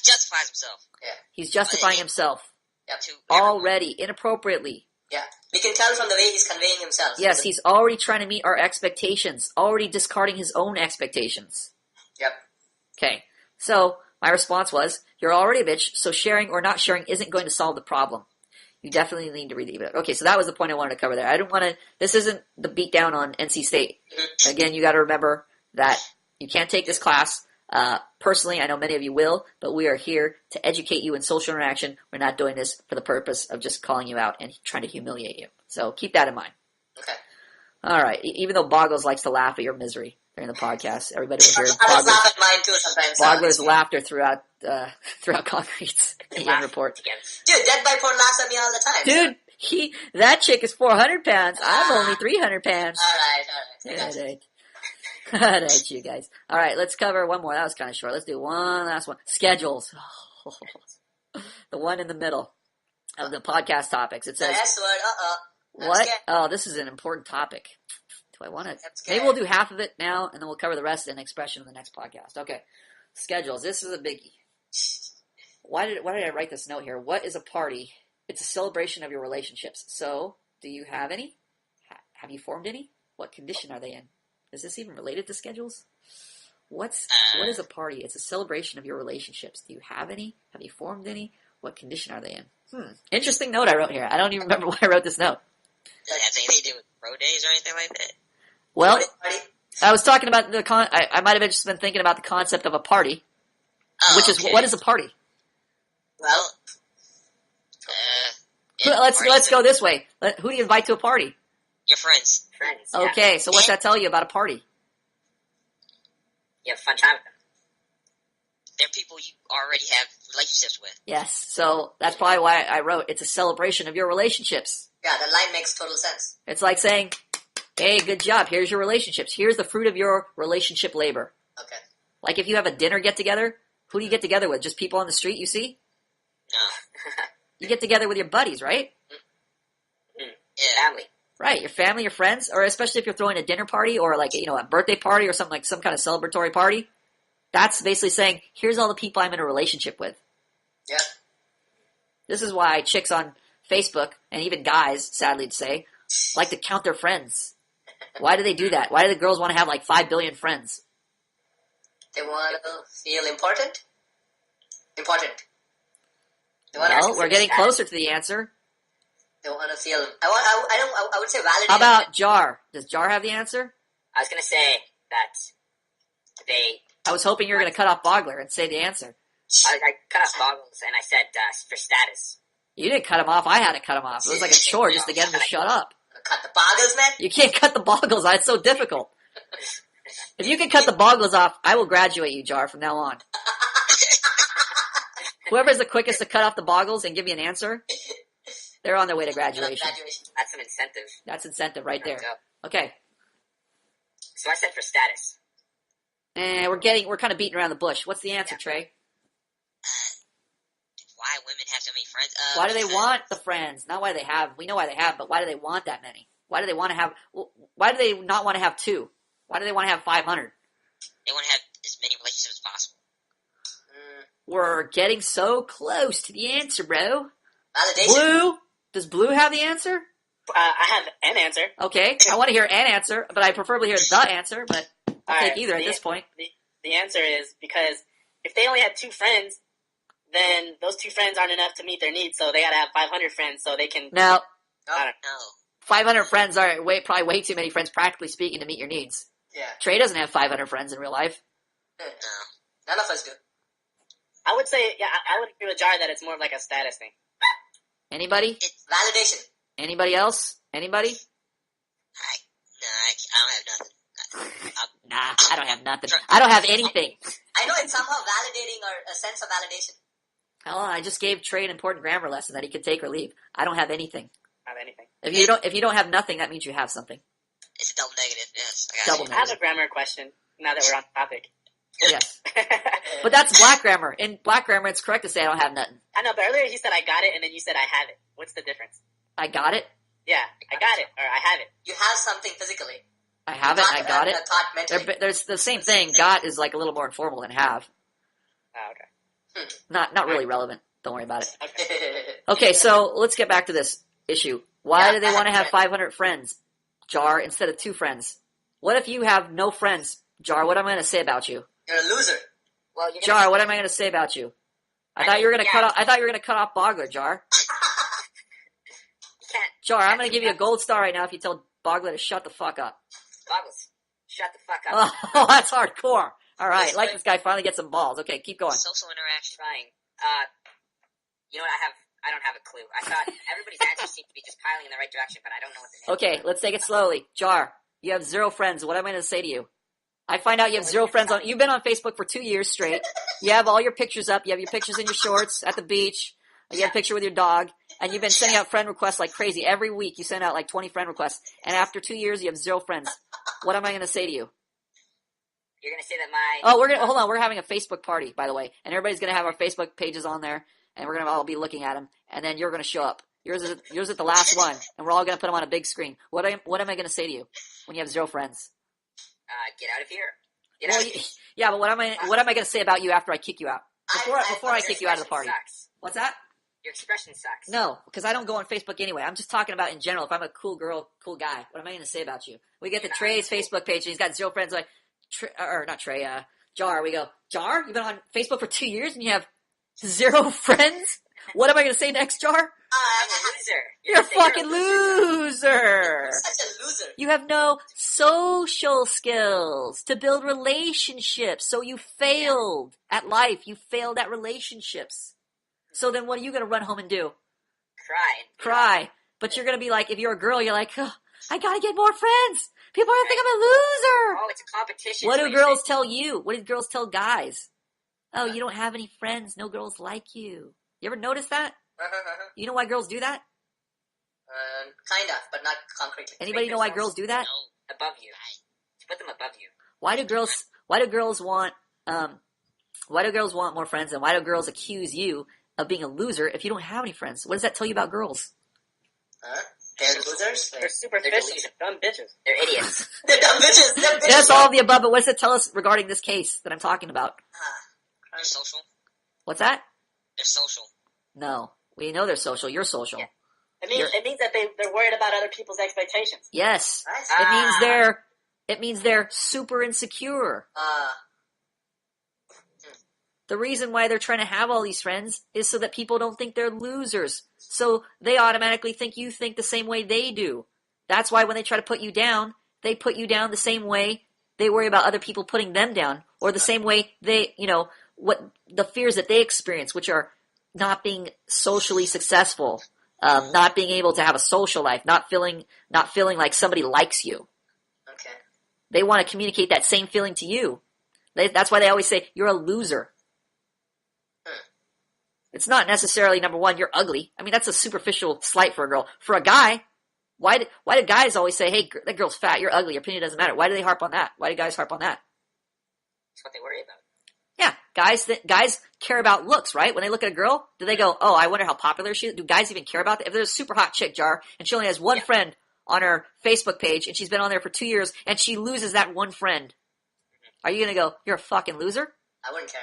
justifies himself. Yeah. He's justifying himself To already, inappropriately. Yeah. We can tell from the way he's conveying himself. Yes, he's already trying to meet our expectations, already discarding his own expectations. Yep. Okay, so my response was, you're already a bitch, so sharing or not sharing isn't going to solve the problem. You definitely need to read the ebook. Okay, so that was the point I wanted to cover there. I don't want to, this isn't the beat down on NC State. Again, you got to remember that you can't take this class. Personally, I know many of you will, but we are here to educate you in social interaction. We're not doing this for the purpose of just calling you out and trying to humiliate you. So keep that in mind. Okay. All right. Even though Boggles likes to laugh at your misery during the podcast, everybody will hear I laugh at mine too sometimes. Boggler's laughter throughout Concrete's report. Dude, Dead by Porn laughs at me all the time. Dude, that chick is 400 pounds. I'm only 300 pounds. All right. All right, you guys. All right, let's cover one more. That was kind of short. Let's do one last one. Schedules. The one in the middle of the podcast topics. It says, the S word, what? Oh, this is an important topic. Do I want to? Maybe we'll do half of it now, and then we'll cover the rest in expression in the next podcast. Okay. Schedules. This is a biggie. Why did I write this note here? What is a party? It's a celebration of your relationships. So, do you have any? Have you formed any? What condition are they in? Is this even related to schedules? What is a party? It's a celebration of your relationships. Do you have any? Have you formed any? What condition are they in? Interesting note I wrote here. I don't even remember why I wrote this note. Does it have anything to do with road days or anything like that? Well, I was talking about I might have just been thinking about the concept of a party, which is, what is a party? Well, let's go this way. Who do you invite to a party? Your friends. Okay, so what's that tell you about a party? You have a fun time with them. They're people you already have relationships with. Yes, so that's probably why I wrote, it's a celebration of your relationships. Yeah, the line makes total sense. It's like saying, hey, good job, here's your relationships. Here's the fruit of your relationship labor. Okay. Like if you have a dinner get-together, who do you get together with? Just people on the street you see? No. You get together with your buddies, right? Yeah. Family. Right, your family, your friends, or especially if you're throwing a dinner party or like, a birthday party or something like some kind of celebratory party. That's basically saying, here's all the people I'm in a relationship with. Yeah. This is why chicks on Facebook, and even guys, sadly to say, like to count their friends. Why do they do that? Why do the girls want to have like 5 billion friends? They want to feel important? Important. Well, we're getting closer to the answer. They want to feel... I would say validation. How about Jar? Does Jar have the answer? I was going to say that they... I was hoping you were going to cut off Bogler and say the answer. I cut off Boggles and I said for status. You didn't cut him off. I had to cut him off. It was like a chore just to get him to shut up. Cut the boggles, man? You can't cut the Boggles off. It's so difficult. If you can cut the Boggles off, I will graduate you, Jar, from now on. Whoever's the quickest to cut off the Boggles and give me an answer, they're on their way to graduation. That's an incentive. That's incentive right there. Okay. So I said for status. And we're kind of beating around the bush. What's the answer, Trey? Why women have so many friends? Why do they want the friends? Not why they have. We know why they have, but why do they want that many? Why do they want to have? Why do they not want to have 2? Why do they want to have 500? They want to have as many relationships as possible. We're getting so close to the answer, bro. Validation. Blue? Does Blue have the answer? I have an answer. Okay, I want to hear an answer, but I preferably hear the answer, but I'll take either at this point. The answer is because if they only had 2 friends, then those 2 friends aren't enough to meet their needs, so they gotta have 500 friends so they can... Now, No. 500 friends are probably way too many friends, practically speaking, to meet your needs. Yeah. Trey doesn't have 500 friends in real life. No. None of us do. I would say, I would agree with Jar that it's more of like a status thing. Anybody? Validation. Anybody else? Anybody? I don't have nothing. Nah, I don't have nothing. I don't have anything. I know it's somehow validating or a sense of validation. Hell, I just gave Trey an important grammar lesson that he could take or leave. I don't have anything. I have anything. If you don't have nothing, that means you have something. It's a double negative, yes. Double I have a grammar question, now that we're on topic. Yes. But that's black grammar. In black grammar, it's correct to say I don't have nothing. I know, but earlier he said I got it, and then you said I have it. What's the difference? I got it. Yeah, I got it, or I have it. You have something physically. I have it. I got it. Thought mentally. There's the same thing. Got is like a little more informal than have. Oh, okay. Not really relevant. Don't worry about it. Okay. Okay, so let's get back to this issue. Why do they want to have 500 friends, Jar, instead of 2 friends? What if you have no friends, Jar? What am I going to say about you? You're a loser. Well, you're Jar, what am I going to say about you? I thought you were going to cut off. I thought you were going to cut off Bogler, Jar. You can't. Jar, I'm going to give you a gold star right now if you tell Bogler to shut the fuck up. Boggles, shut the fuck up. Oh, that's hardcore. All right, like this guy finally gets some balls. Okay, keep going. Social interaction. Trying. You know what? I don't have a clue. I thought everybody's answers seem to be just piling in the right direction, but I don't know what the name. Okay, let's take it slowly. Jar, you have 0 friends. What am I going to say to you? I find out you have 0 friends on. You've been on Facebook for 2 years straight. You have all your pictures up. You have your pictures in your shorts at the beach. You have a picture with your dog, and you've been sending out friend requests like crazy. Every week you send out like 20 friend requests, and after 2 years you have 0 friends. What am I going to say to you? You're gonna say that my. Oh, hold on. We're having a Facebook party, by the way, and everybody's going to have our Facebook pages on there, and we're going to all be looking at them, and then you're going to show up. Yours is the last one, and we're all going to put them on a big screen. What am I going to say to you when you have 0 friends? Get out of here. Get out of here. Yeah, but what am I going to say about you after I kick you out? Before I kick you out of the party. Sucks. What's that? Your expression sucks. No, because I don't go on Facebook anyway. I'm just talking about in general. If I'm a cool girl, cool guy, what am I going to say about you? We get the Trey's Facebook page, and he's got 0 friends. Like, not Trey, Jar. We go, Jar, you've been on Facebook for 2 years, and you have 0 friends? What am I going to say next, Jar? I'm a loser. You're a fucking loser. Such a loser. You have no social skills to build relationships, so you failed at life. You failed at relationships. So then what are you going to run home and do? Cry. But you're going to be like, if you're a girl, you're like, oh, I got to get more friends. People are going to think I'm a loser. Oh, it's a competition. What do girls tell you? What do girls tell guys? Oh, you don't have any friends. No girls like you. You ever notice that? You know why girls do that? Kind of, but not concretely. Anybody know why girls do that? No. Above you. To put them above you. Why do girls want more friends, and why do girls accuse you of being a loser if you don't have any friends? What does that tell you about girls? They're losers? They're superficial. Dumb bitches. They're idiots. They're dumb bitches. They're bitches. That's all of the above, but what does it tell us regarding this case that I'm talking about? They're social. What's that? They're social. No. We know they're social. You're social. Yeah. It means that they're worried about other people's expectations. Yes. Nice. It means they're super insecure. The reason why they're trying to have all these friends is so that people don't think they're losers. So they automatically think you think the same way they do. That's why when they try to put you down, they put you down the same way they worry about other people putting them down, or the same way they, what the fears that they experience, which are not being socially successful, not being able to have a social life, not feeling like somebody likes you. Okay. They want to communicate that same feeling to you. That's why they always say you're a loser. It's not necessarily, number one, you're ugly. I mean, that's a superficial slight for a girl. For a guy, why do guys always say, hey, that girl's fat, you're ugly, your opinion doesn't matter? Why do they harp on that? Why do guys harp on that? That's what they worry about. Yeah, guys care about looks, right? When they look at a girl, do they go, oh, I wonder how popular she is? Do guys even care about that? If there's a super hot chick, Jar, and she only has one friend on her Facebook page, and she's been on there for 2 years, and she loses that one friend, are you going to go, you're a fucking loser? I wouldn't care.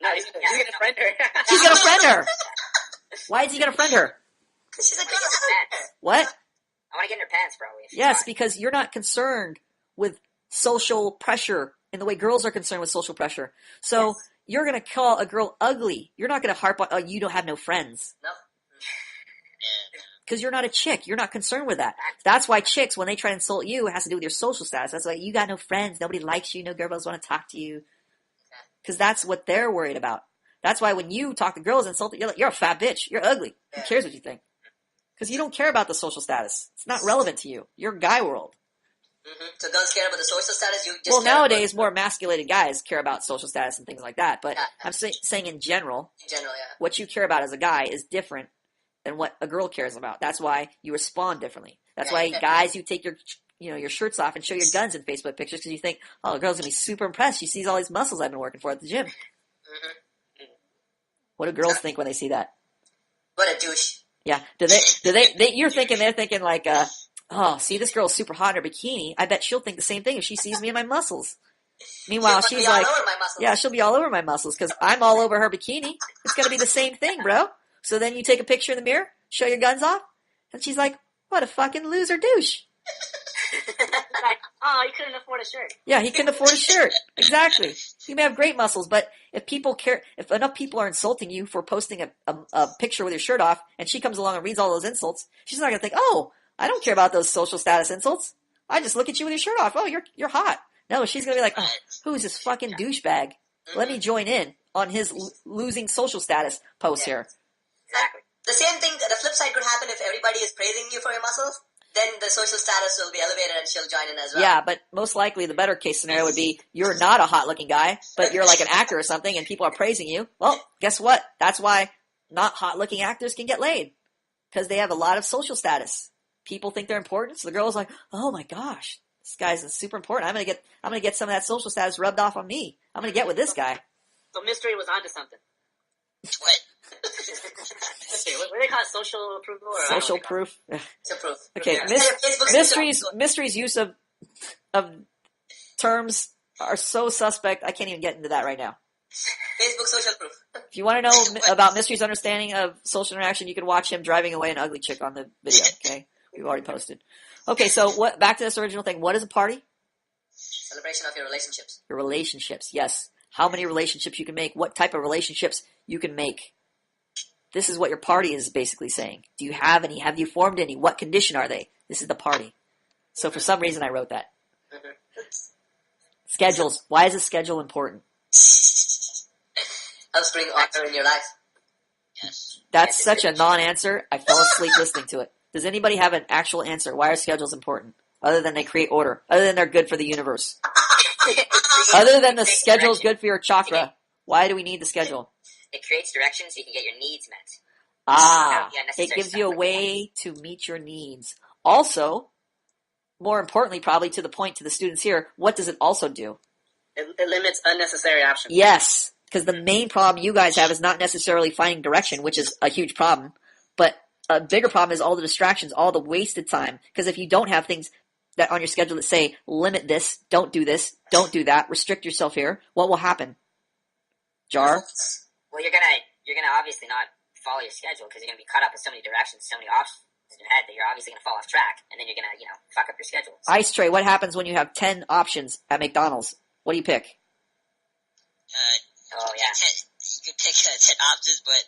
No, he's gonna friend her. He's going to friend her. Why is he going to friend her? Because she's a girl. What? I want to get in her pants, probably. Yes, because you're not concerned with social pressure in the way girls are concerned with social pressure. So you're going to call a girl ugly. You're not going to harp on, oh, you don't have no friends. No. Because you're not a chick. You're not concerned with that. That's why chicks, when they try to insult you, it has to do with your social status. That's why you got no friends. Nobody likes you. No girls want to talk to you. Because that's what they're worried about. That's why when you talk to girls and insult them, you're like, you're a fat bitch. You're ugly. Who cares what you think? Because you don't care about the social status. It's not relevant to you. You're guy world. Mm-hmm. So girls care about the social status. You just Nowadays, more emasculated guys care about social status and things like that. But Yeah. I'm saying in general, yeah. what you care about as a guy is different than what a girl cares about. That's why you respond differently. That's why guys, you take your shirts off and show your guns in Facebook pictures because you think, oh, the girl's gonna be super impressed. She sees all these muscles I've been working for at the gym. Mm-hmm. What do girls think when they see that? What a douche. Yeah. Do they you're thinking they're thinking like, oh, see, this girl's super hot in her bikini. I bet she'll think the same thing if she sees me in my muscles. Meanwhile, she's like, yeah, she'll be all over my muscles because I'm all over her bikini. It's gonna be the same thing, bro. So then you take a picture in the mirror, show your guns off, and she's like, What a fucking loser douche. Like, oh, you couldn't afford a shirt. Yeah, he couldn't afford a shirt. Exactly. You may have great muscles, but if enough people are insulting you for posting a picture with your shirt off, and she comes along and reads all those insults, she's not gonna think, oh, I don't care about those social status insults. I just look at you with your shirt off. Oh, you're hot. No, she's gonna be like, oh, who's this fucking douchebag? Let me join in on his losing social status post here. Exactly. The same thing, the flip side could happen if everybody is praising you for your muscles. Then the social status will be elevated and she'll join in as well. Yeah, but most likely the better case scenario would be you're not a hot looking guy, but you're like an actor or something and people are praising you. Well, guess what? That's why not hot looking actors can get laid. Because they have a lot of social status. People think they're important, so the girl's like, oh my gosh, this guy's super important. I'm gonna get some of that social status rubbed off on me. I'm gonna get with this guy. So Mystery was onto something. What? What do they call it? Social approval? Or Social proof. It's a proof. Okay, Yeah. Mystery's use of terms are so suspect. I can't even get into that right now. Facebook social proof. If you want to know about Mystery's understanding of social interaction, you can watch him driving away an ugly chick on the video. Okay, we've already posted. Okay, so what? Back to this original thing. What is a party? Celebration of your relationships. Your relationships. Yes. How many relationships you can make? What type of relationships you can make? This is what your party is basically saying. Do you have any? Have you formed any? What condition are they? This is the party. So for some reason I wrote that. Schedules. Why is a schedule important? Helps bring order in your life. Yes. That's such a non-answer. I fell asleep listening to it. Does anybody have an actual answer? Why are schedules important? Other than they create order. Other than they're good for the universe. Other than the schedule is good for your chakra. Why do we need the schedule? It creates direction so you can get your needs met. Ah, Yeah, it necessary gives stuff you a like way to meet your needs. Also, more importantly, probably to the point to the students here, what does it also do? It limits unnecessary options. Yes, because the main problem you guys have is not necessarily finding direction, which is a huge problem, but a bigger problem is all the distractions, all the wasted time. Because if you don't have things that on your schedule that say, limit this, don't do that, restrict yourself here, what will happen? Jar? Well, you're gonna obviously not follow your schedule because you're gonna be caught up in so many directions, so many options in your head that you're obviously gonna fall off track, and then you're gonna, fuck up your schedule. So, Ice Tray, what happens when you have 10 options at McDonald's? What do you pick? oh yeah. You could pick 10 options, but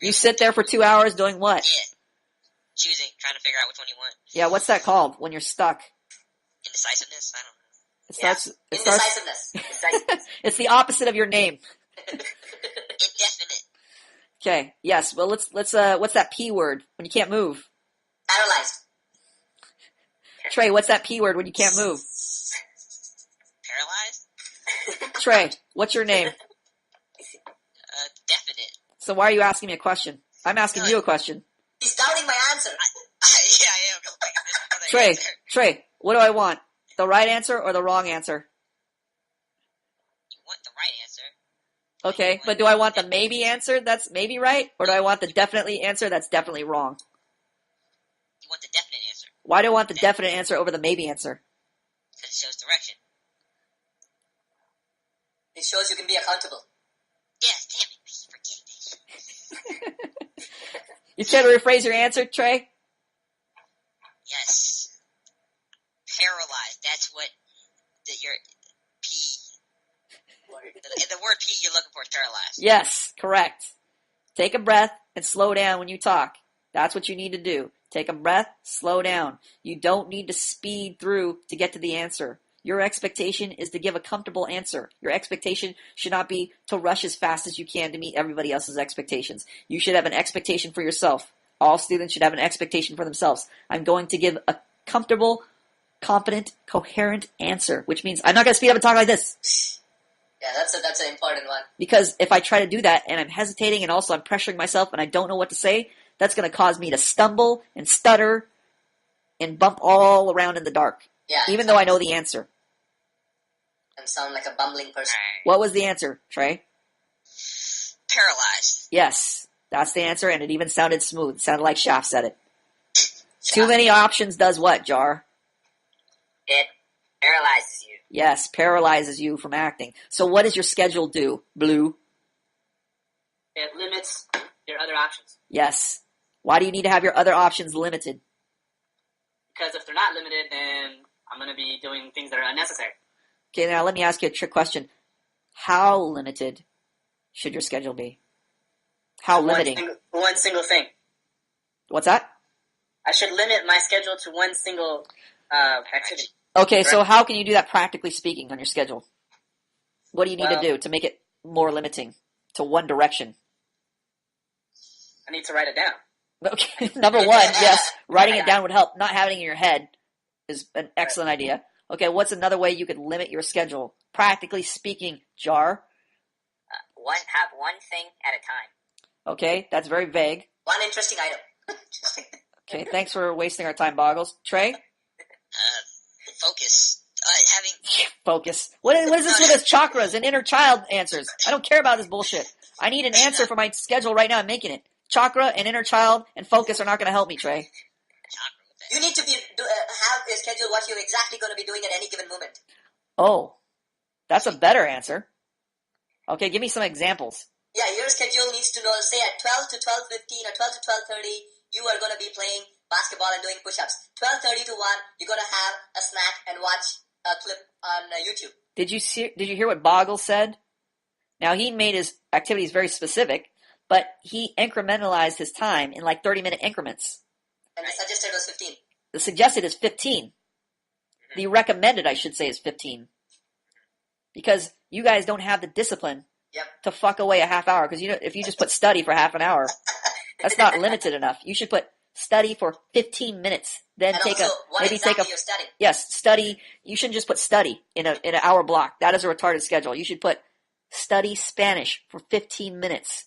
You sit there for 2 hours doing what? choosing, trying to figure out which one you want. Yeah, what's that called when you're stuck? Indecisiveness? I don't know. It starts. Indecisiveness. It's the opposite of your name. Indefinite. Okay. Yes. Well, let's. What's that P word when you can't move? Paralyzed. Trey, what's that P word when you can't move? Paralyzed? Trey, what's your name? Definite. So why are you asking me a question? I'm asking you a question. He's doubting my answer. Yeah, I am. 'Cause, like, this is the answer. Trey, what do I want? The right answer or the wrong answer? You want the right answer. Okay, but do I want the maybe answer that's maybe right, or do I want the definitely answer that's definitely wrong? You want the definite answer. Why do I want the definite answer over the maybe answer? Because it shows direction. It shows you can be accountable. Yes, damn it. I keep forgetting this. You care to rephrase your answer, Trey? Yes. Paralyzed. That's what your P. The word P you're looking for is paralyzed. Yes, correct. Take a breath and slow down when you talk. That's what you need to do. Take a breath, slow down. You don't need to speed through to get to the answer. Your expectation is to give a comfortable answer. Your expectation should not be to rush as fast as you can to meet everybody else's expectations. You should have an expectation for yourself. All students should have an expectation for themselves. I'm going to give a comfortable, confident, coherent answer, which means I'm not going to speed up and talk like this. Yeah, that's an important one. Because if I try to do that and I'm hesitating and also I'm pressuring myself and I don't know what to say, that's going to cause me to stumble and stutter and bump all around in the dark, Yeah. even though I know the answer. And sound like a bumbling person. What was the answer, Trey? Paralyzed. Yes, that's the answer, and it even sounded smooth. It sounded like Shaft said it. Too many options does what, Jar? It paralyzes you. Yes, paralyzes you from acting. So what does your schedule do, Blue? It limits your other options. Yes. Why do you need to have your other options limited? Because if they're not limited, then I'm going to be doing things that are unnecessary. Okay, now let me ask you a trick question. How limited should your schedule be? How limiting? One single thing. What's that? I should limit my schedule to one single activity. Okay, so how can you do that practically speaking on your schedule? What do you need to do to make it more limiting to one direction? I need to write it down. Okay, number one, yes, writing it down would help. Not having it in your head is an excellent idea. Okay, what's another way you could limit your schedule? Practically speaking, Jar. Have one thing at a time. Okay, that's very vague. One interesting item. Okay, thanks for wasting our time, Boggles. Trey? Focus. Focus. What is this with his chakras and inner child answers? I don't care about this bullshit. I need an answer for my schedule right now. I'm making it. Chakra and inner child and focus are not going to help me, Trey. You need to have a schedule what you're exactly going to be doing at any given moment. Oh, that's a better answer. Okay, give me some examples. Yeah, your schedule needs to know, say at 12 to 12:15 or 12 to 12:30, you are going to be playing basketball and doing push-ups. 12:30 to 1, you're going to have a snack and watch a clip on YouTube. Did you hear what Boggles said? Now, he made his activities very specific, but he incrementalized his time in like 30-minute increments. And the suggested was 15. The suggested is 15. The recommended, I should say, is 15. Because you guys don't have the discipline to fuck away a half hour. Because if you just put study for half an hour, that's not limited enough. You should put study for 15 minutes. Then and take also, maybe take a you're studying. Yes, study. You shouldn't just put study in an hour block. That is a retarded schedule. You should put study Spanish for 15 minutes.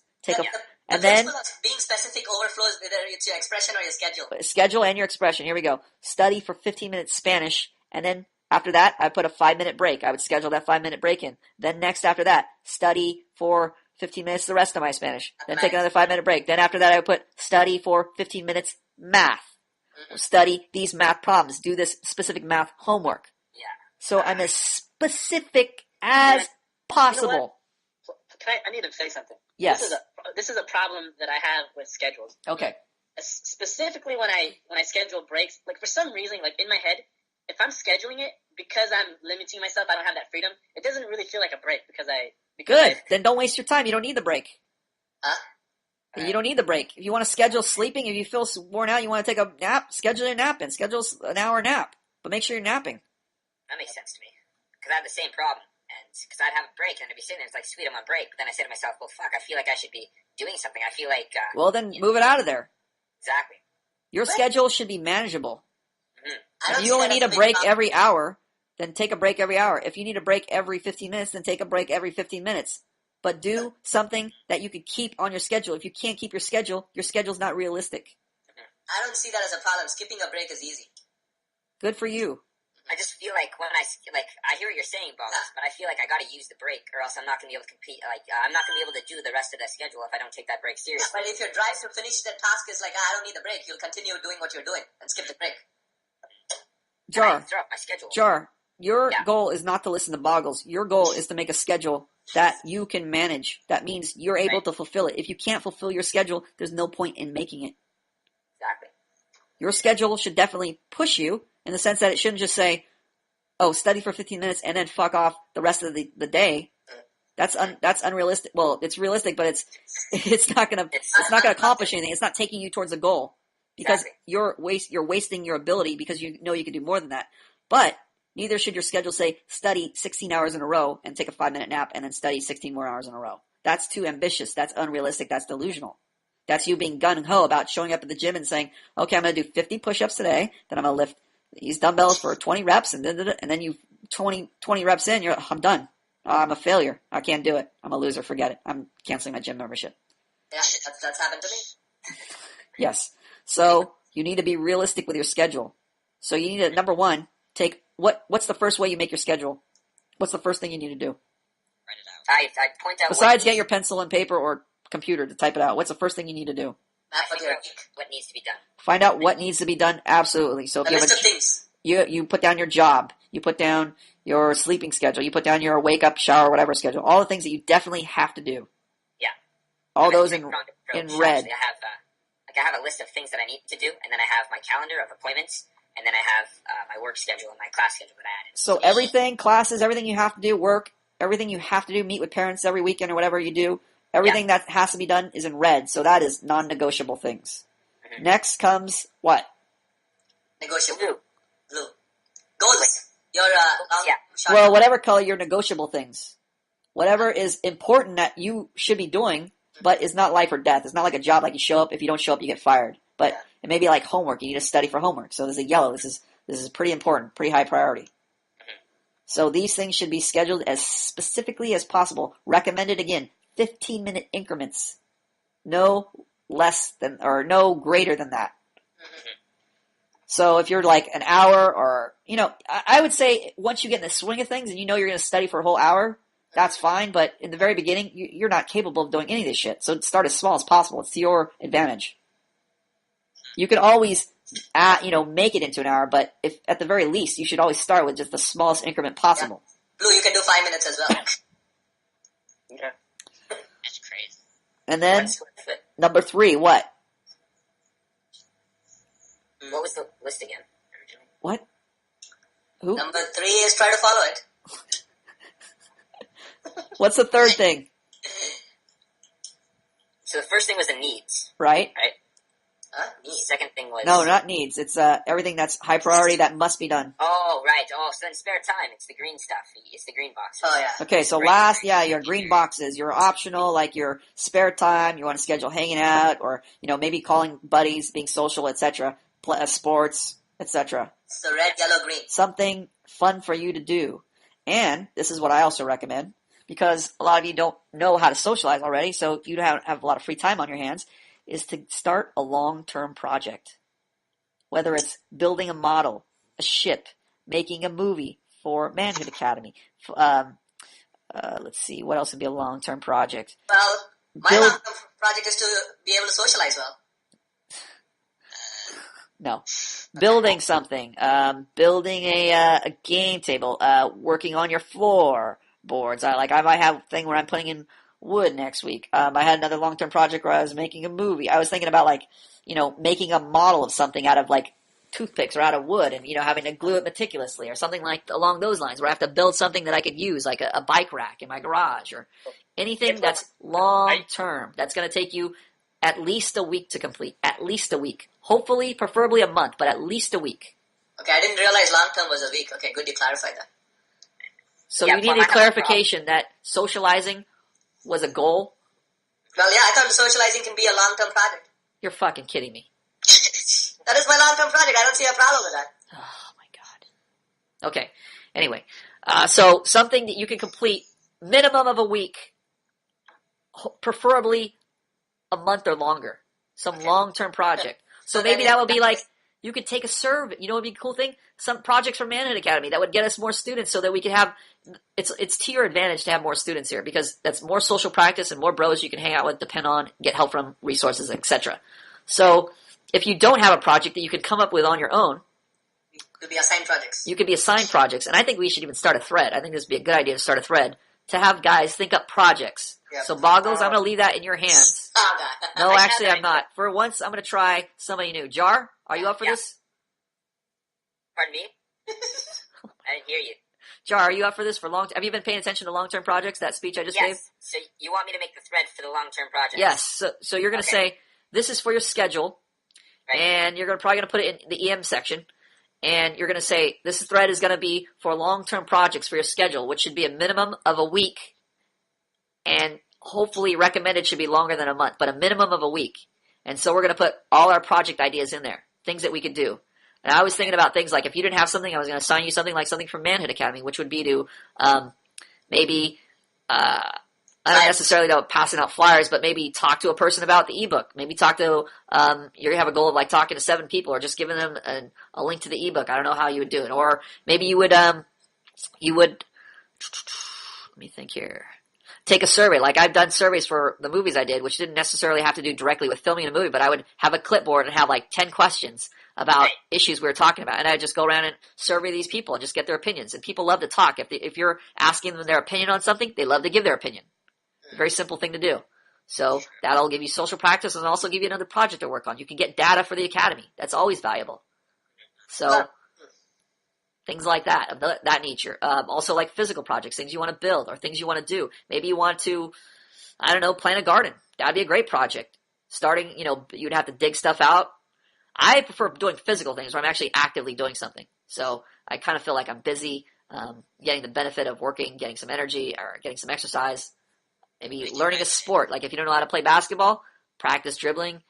And then being specific overflows whether it's your expression or your schedule. Schedule and your expression. Here we go. Study for 15 minutes Spanish, and then after that, I put a 5-minute break. I would schedule that 5-minute break in. Then next after that, study for 15 minutes the rest of my Spanish. Then take another 5-minute break. Then after that, I would put study for 15 minutes math. Study these math problems. Do this specific math homework. Yeah. So I'm as specific as possible. I need to say something. Yes. This is a problem that I have with schedules. Okay. Specifically when I schedule breaks, like for some reason, like in my head, if I'm scheduling it because I'm limiting myself, I don't have that freedom. It doesn't really feel like a break Good. Then don't waste your time. You don't need the break. Huh? You don't need the break. If you want to schedule sleeping, if you feel worn out, you want to take a nap, schedule your nap in. Schedule an hour nap. But make sure you're napping. That makes sense to me. Because I have the same problem. And because I'd have a break and I'd be sitting there, it's like, sweet, I'm on break. But then I say to myself, well, fuck, I feel like I should be doing something. I feel like... well, then move it out of there. Exactly. Your schedule should be manageable. Mm-hmm. If you only need a break every hour, then take a break every hour. If you need a break every 15 minutes, then take a break every 15 minutes. But do something that you could keep on your schedule. If you can't keep your schedule's not realistic. I don't see that as a problem. Skipping a break is easy. Good for you. I just feel like when I hear what you're saying, Bob, but I feel like I got to use the break, or else I'm not going to be able to compete. I'm not going to be able to do the rest of that schedule if I don't take that break seriously. But if your drive to finish the task is like, I don't need the break, you'll continue doing what you're doing and skip the break. Jar, throw up my schedule. Jar, your goal is not to listen to Boggles. Your goal is to make a schedule that you can manage. That means you're able to fulfill it. If you can't fulfill your schedule, there's no point in making it. Exactly. Your schedule should definitely push you in the sense that it shouldn't just say, oh, study for 15 minutes and then fuck off the rest of the day. That's unrealistic. Well, it's realistic, but it's not gonna accomplish anything. It's not taking you towards a goal because you're wasting your ability because you know you can do more than that. But neither should your schedule say study 16 hours in a row and take a 5-minute nap and then study 16 more hours in a row. That's too ambitious. That's unrealistic. That's delusional. That's you being gung-ho about showing up at the gym and saying, okay, I'm going to do 50 push-ups today, then I'm going to lift these dumbbells for 20 reps, and then you 20 reps in, I'm done. I'm a failure. I can't do it. I'm a loser. Forget it. I'm canceling my gym membership. Yeah, that's happened to me. Yes. So you need to be realistic with your schedule. So you need to, number one, take what's the first way you make your schedule? What's the first thing you need to do? Write it out. I point out. Besides get your pencil and paper or computer to type it out, what's the first thing you need to do? What needs to be done. Find out what needs to be done. Absolutely. So if a list of things. You put down your job, you put down your sleeping schedule, you put down your wake up, shower, whatever schedule, all the things that you definitely have to do. Yeah. All those in red. I have a list of things that I need to do, and then I have my calendar of appointments, and then I have my work schedule and my class schedule that I added. So everything, classes, everything you have to do, work, everything you have to do, meet with parents every weekend or whatever you do, everything that has to be done is in red. So that is non-negotiable things. Mm-hmm. Next comes what? Negotiable. Blue. Goals. Your short. Well, whatever color your negotiable things. Whatever is important that you should be doing, but is not life or death. It's not like a job like you show up. If you don't show up, you get fired. But it may be like homework. You need to study for homework. So there's a yellow. This is pretty important, pretty high priority. So these things should be scheduled as specifically as possible. Recommended again, 15-minute increments. No less than or no greater than that. So if you're like an hour or, I would say once you get in the swing of things and you know you're going to study for a whole hour, that's fine. But in the very beginning, you're not capable of doing any of this shit. So start as small as possible. It's to your advantage. You can always, make it into an hour, but if at the very least, you should always start with just the smallest increment possible. Yeah. Blue, you can do 5 minutes as well. Okay. That's crazy. And then, number 3, what? What was the list again? What? Who? Number 3 is try to follow it. What's the third thing? So the first thing was the needs. Right? Right? The second thing was... No, not needs. It's everything that's high priority that must be done. Oh, right. Oh, so then spare time. It's the green stuff. It's the green boxes. Oh, yeah. Okay, so last, your green boxes, your optional, like your spare time, you want to schedule hanging out, or, maybe calling buddies, being social, etc., sports, etc. So red, yellow, green. Something fun for you to do. And this is what I also recommend, because a lot of you don't know how to socialize already, so if you have a lot of free time on your hands, is to start a long-term project. Whether it's building a model, a ship, making a movie for Manhood Academy. Let's see, what else would be a long-term project? Well, my long-term project is to be able to socialize well. No. Building something. Building a game table. Working on your floorboards. I might have a thing where I'm putting in wood next week. I had another long-term project where I was making a movie. I was thinking about making a model of something out of toothpicks or out of wood and, having to glue it meticulously or something along those lines where I have to build something that I could use, like a bike rack in my garage or anything that's long-term. That's going to take you at least a week to complete. At least a week. Hopefully, preferably a month, but at least a week. Okay, I didn't realize long-term was a week. Okay, good you clarified that. So you needed clarification that socializing was a goal? Well, yeah, I thought socializing can be a long-term project. You're fucking kidding me. That is my long-term project. I don't see a problem with that. Oh, my God. Okay. Anyway, so something that you can complete minimum of a week, preferably a month or longer. Some long-term project. So maybe that would be you could take a survey. You know what would be a cool thing? Some projects from Manhood Academy that would get us more students so that we could have it's to your advantage to have more students here because that's more social practice and more bros you can hang out with, depend on, get help from, resources, etc. So if you don't have a project that you could come up with on your own, you could be assigned projects. You could be assigned projects, and I think we should even start a thread. I think this would be a good idea to start a thread to have guys think up projects. Yep. So Boggles, I'm going to leave that in your hands. No, actually I'm not. For once, I'm going to try somebody new. Jar, are you up for this? Pardon me? I didn't hear you. Jar, are you up for this for long? Have you been paying attention to long-term projects? That speech I just gave. Yes. So you want me to make the thread for the long-term project? Yes. So you're going to say this is for your schedule, right. And you're probably going to put it in the EM section, and you're going to say this thread is going to be for long-term projects for your schedule, which should be a minimum of a week, and hopefully recommended should be longer than a month, but a minimum of a week. And so we're going to put all our project ideas in there, things that we could do. And I was thinking about things like if you didn't have something, I was going to assign you something like something from Manhood Academy, which would be to maybe I don't necessarily know passing out flyers, but maybe talk to a person about the ebook. Maybe talk to you're going to have a goal of talking to 7 people or just giving them a link to the ebook. I don't know how you would do it. Or maybe you would let me think here. Take a survey. Like I've done surveys for the movies I did, which didn't necessarily have to do directly with filming a movie, but I would have a clipboard and have 10 questions about issues we were talking about. And I'd just go around and survey these people and just get their opinions. And people love to talk. If you're asking them their opinion on something, they love to give their opinion. Very simple thing to do. So that'll give you social practice and also give you another project to work on. You can get data for the academy. That's always valuable. So things like that, of that nature. Also like physical projects, things you want to build or things you want to do. Maybe you want to, I don't know, plant a garden. That'd be a great project. Starting, you'd have to dig stuff out. I prefer doing physical things where I'm actually actively doing something. So I kind of feel like I'm busy, getting the benefit of working, getting some energy or getting some exercise. Maybe learning a sport. Like if you don't know how to play basketball, practice dribbling,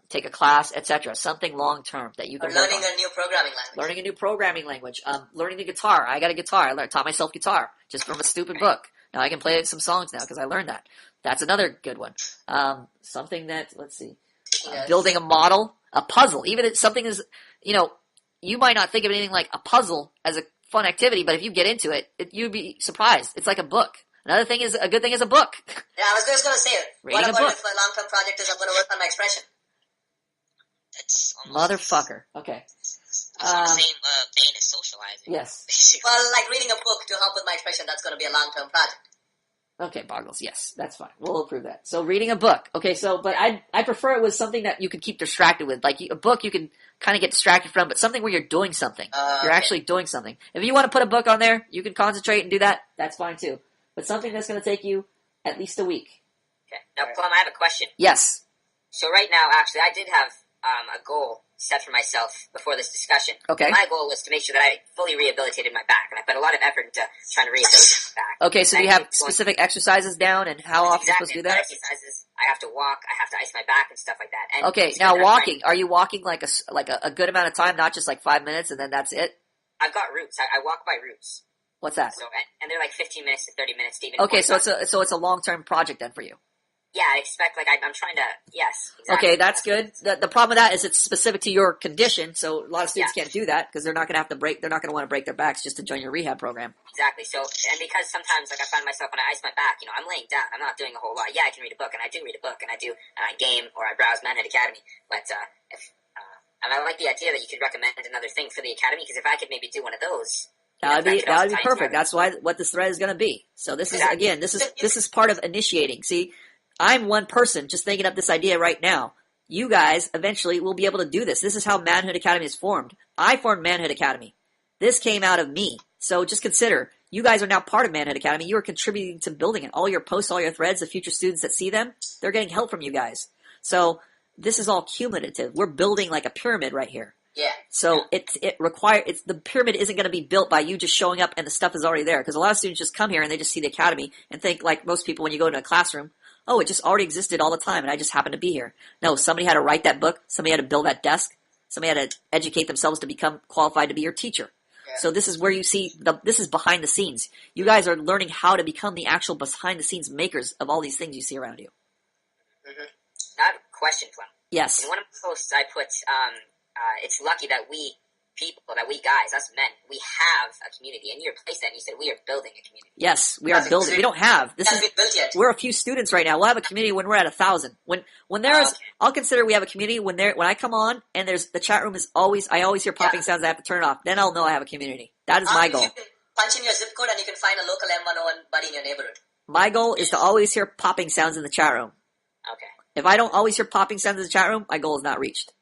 take a class, etc. Something long term that you can learning a new programming language. Learning a new programming language. Learning the guitar. I got a guitar. I taught myself guitar just from a stupid book. Now I can play some songs now because I learned that. That's another good one. Something that, let's see, building a model, a puzzle. Even if something is, you might not think of anything like a puzzle as a fun activity, but if you get into it, you'd be surprised. It's like a book. Another thing is, a good thing is a book. Yeah, I was just going to say it. Reading what a about book. if my long-term project is I'm going to work on my expression? That's Motherfucker. Okay. the same vein as socializing. Yes. Basically. Well, like reading a book to help with my expression, that's going to be a long-term project. Okay, Boggles. Yes, that's fine. We'll approve that. So reading a book. Okay, but I prefer it was something that you could keep distracted with. Like a book you can kind of get distracted from, but something where you're doing something. You're actually doing something. If you want to put a book on there, you can concentrate and do that. That's fine too. But something that's going to take you at least a week. Okay. Now, Plum, I have a question. Yes. So right now, actually, I did have a goal set for myself before this discussion. Okay. My goal was to make sure that I fully rehabilitated my back, and I put a lot of effort into trying to rehabilitate my back. Okay, so do you have specific exercises down, and how often you're supposed to do that? Exercises. I have to walk. I have to ice my back and stuff like that. And Okay, now walking. Are you walking like a good amount of time, not just like 5 minutes and then that's it? I've got routes. I walk by routes. What's that? So and they're like 15 minutes to 30 minutes, even. Okay, so it's a long-term project then for you. Yeah, I expect, I'm trying to, yes. Exactly. Okay, that's good. The problem with that is it's specific to your condition, so a lot of students can't do that because they're not going to they're not going to want to break their backs just to join your rehab program. Exactly. So, and because sometimes, I find myself when I ice my back, I'm laying down. I'm not doing a whole lot. Yeah, I can read a book, and I do read a book, and I game, or I browse Manhood Academy. But, and I like the idea that you could recommend another thing for the academy, because if I could maybe do one of those, that would be perfect. That's what this thread is going to be. So this is, again, this is part of initiating. See, I'm one person just thinking up this idea right now. You guys eventually will be able to do this. This is how Manhood Academy is formed. I formed Manhood Academy. This came out of me. So just consider, you guys are now part of Manhood Academy. You are contributing to building it. All your posts, all your threads, the future students that see them, they're getting help from you guys. So this is all cumulative. We're building like a pyramid right here. Yeah. So the pyramid isn't going to be built by you just showing up and the stuff is already there. Because a lot of students just come here and they just see the academy and think, like most people when you go into a classroom, oh, it just already existed all the time and I just happened to be here. No, somebody had to write that book. Somebody had to build that desk. Somebody had to educate themselves to become qualified to be your teacher. Yeah. So this is where you see, this is behind the scenes. You guys are learning how to become the actual behind the scenes makers of all these things you see around you. Mm-hmm. I have a question, Clem. Yes. In one of the posts I put, it's lucky that we guys, us men, we have a community. And you replaced that and you said we are building a community. Yes, we are building. We don't have. We're a few students right now. We'll have a community when we're at 1,000. When there's, I'll consider we have a community when I come on and the chat room is I always hear popping sounds. I have to turn it off. Then I'll know I have a community. That is my goal. You can punch in your zip code and you can find a local M101 buddy in your neighborhood. My goal is to always hear popping sounds in the chat room. Okay. If I don't always hear popping sounds in the chat room, my goal is not reached.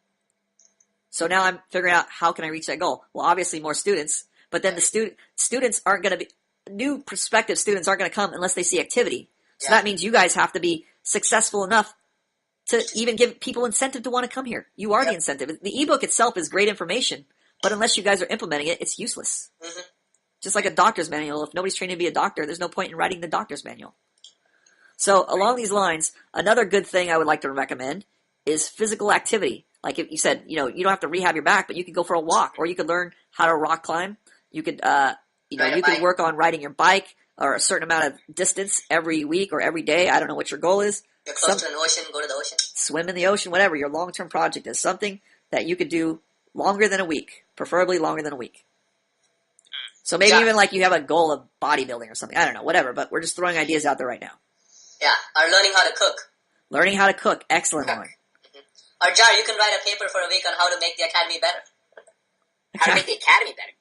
So now I'm figuring out how can I reach that goal. Well, obviously more students, but then the students aren't going to be, new prospective students aren't going to come unless they see activity. So that means you guys have to be successful enough to even give people incentive to want to come here. You are the incentive. The ebook itself is great information, but unless you guys are implementing it, it's useless. Mm-hmm. Just like a doctor's manual. If nobody's trained to be a doctor, there's no point in writing the doctor's manual. So along these lines, another good thing I would like to recommend is physical activity. Like if you said, you don't have to rehab your back, but you could go for a walk, or you could learn how to rock climb. You could, you could work on riding your bike or a certain amount of distance every week or every day. I don't know what your goal is. You're close to an ocean, go to the ocean. Swim in the ocean, whatever. Your long-term project is something that you could do longer than a week, preferably longer than a week. So maybe even like you have a goal of bodybuilding or something. I don't know, whatever, but we're just throwing ideas out there right now. Yeah, or learning how to cook. Learning how to cook. Excellent one. Or Jar, you can write a paper for a week on how to make the academy better. How to make the academy better?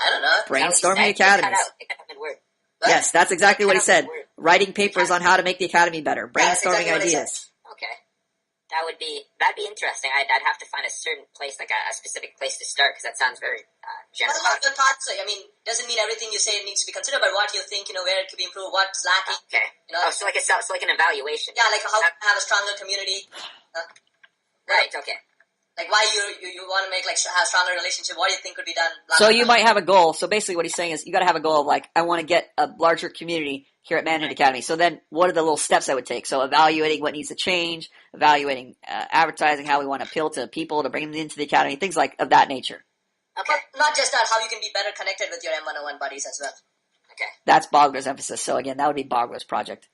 I don't know. Brainstorming academies. Yes, that's exactly what he said. Writing papers on how to make the academy better. Brainstorming ideas. Okay. That'd be interesting. I'd have to find a certain place, like a specific place to start, because that sounds very general. What your thoughts? Like, I mean, doesn't mean everything you say needs to be considered, but what you think, where it could be improved, what's lacking. Okay. So like an evaluation. Yeah, like how to have a stronger community. Right. Okay. Like why you want to make have a stronger relationship. What do you think could be done? So you might have a goal. So basically what he's saying is you got to have a goal of I want to get a larger community here at Manhood Academy. So then what are the little steps I would take? So evaluating what needs to change, evaluating advertising, how we want to appeal to people to bring them into the academy, things of that nature. Okay. But not just that, how you can be better connected with your M101 buddies as well. Okay. That's Bogler's emphasis. So again, that would be Bogler's project.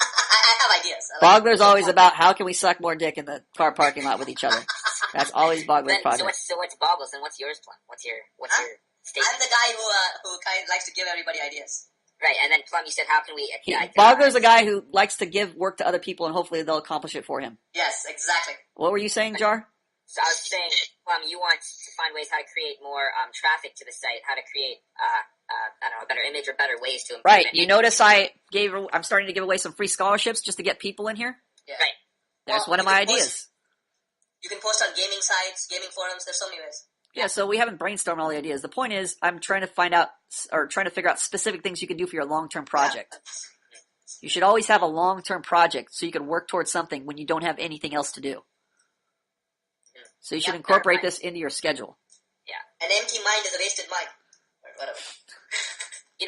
I have ideas. Bogler's always about how can we suck more dick in the car parking lot with each other. That's always Bogler's project. So what's Bogler's and what's yours plan? What's your statement? I'm the guy who kind of likes to give everybody ideas. Right, and then Plum, you said how can we... Bogler's the guy who likes to give work to other people and hopefully they'll accomplish it for him. Yes, exactly. What were you saying, Jar? So I was saying, Plum, you want to find ways how to create more traffic to the site, how to create, I don't know, a better image or better ways to improve Right, it. you notice I'm starting to give away some free scholarships just to get people in here? Yeah. Right. That's one of my ideas. You can post on gaming sites, gaming forums, there's so many ways. Yeah, so we haven't brainstormed all the ideas. The point is, I'm trying to figure out specific things you can do for your long-term project. You should always have a long-term project so you can work towards something when you don't have anything else to do. So you should incorporate this into your schedule. Yeah. An empty mind is a wasted mind. Or whatever.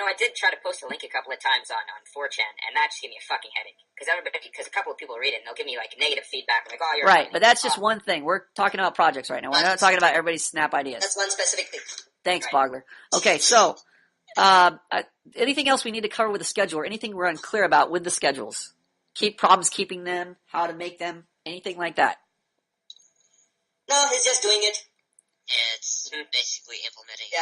I did try to post a link a couple of times on 4chan, and that just gave me a fucking headache. Because a couple of people read it, and they'll give me, negative feedback. I'm like, oh, you're right, but that's just one thing. We're talking about projects right now. We're not talking about everybody's snap ideas. That's one specific thing. Thanks, Bogler. Okay, so anything else we need to cover with the schedule, or anything we're unclear about with the schedules? Problems keeping them, how to make them, anything like that? No, he's just doing it. Yeah, it's basically implementing. Yeah.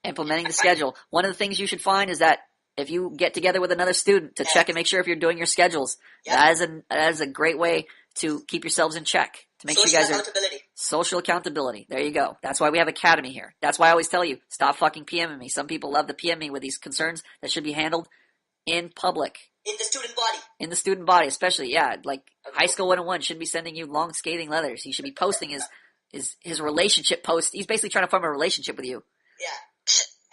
Implementing the schedule. One of the things you should find is that if you get together with another student to check and make sure if you're doing your schedules, that is a great way to keep yourselves in check. To make sure you guys are social accountability. There you go. That's why we have Academy here. That's why I always tell you, stop fucking PMing me. Some people love to PM me with these concerns that should be handled in public. In the student body. In the student body, especially, High School 101 should be sending you long scathing letters. He should be posting his relationship post. He's basically trying to form a relationship with you. Yeah.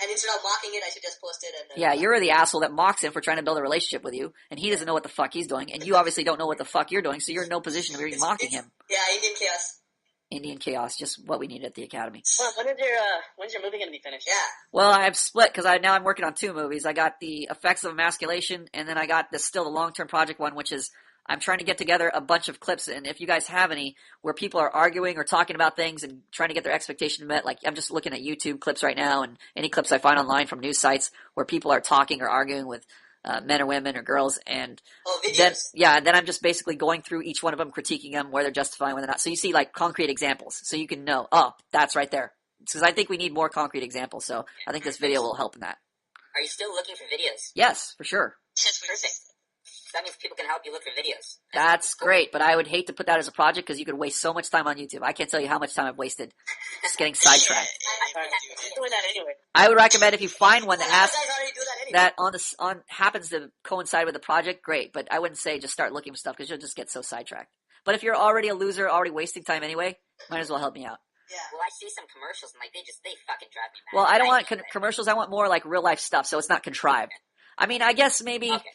And instead of mocking it, I should just post it. You're the asshole that mocks him for trying to build a relationship with you, and he doesn't know what the fuck he's doing, and you obviously don't know what the fuck you're doing, so you're in no position to be mocking him. Yeah, Indian chaos. Indian chaos, just what we need at the Academy. Well, when's your movie going to be finished? Yeah. Well, I've split because now I'm working on two movies. I got the Effects of Emasculation, and then I got the long-term project one, which is I'm trying to get together a bunch of clips, and if you guys have any where people are arguing or talking about things and trying to get their expectations met, I'm just looking at YouTube clips right now and any clips I find online from news sites where people are talking or arguing with men or women or girls, and videos. Then I'm just basically going through each one of them, critiquing them, where they're justifying, whether or not. So you see concrete examples, so you can know, that's right there. Because I think we need more concrete examples, so I think this video will help in that. Are you still looking for videos? Yes, for sure. That's perfect. That means people can help you look for videos. That's great, but I would hate to put that as a project because you could waste so much time on YouTube. I can't tell you how much time I've wasted just getting sidetracked. I'm doing that anyway. I would recommend if you find one that You guys already do that anyway. that happens to coincide with the project, great. But I wouldn't say just start looking for stuff because you'll just get so sidetracked. But if you're already a loser, already wasting time anyway, might as well help me out. Yeah. Well, I see some commercials and they fucking drive me mad. Well, I don't want commercials. I want more real life stuff, so it's not contrived. I mean, I guess maybe. Okay.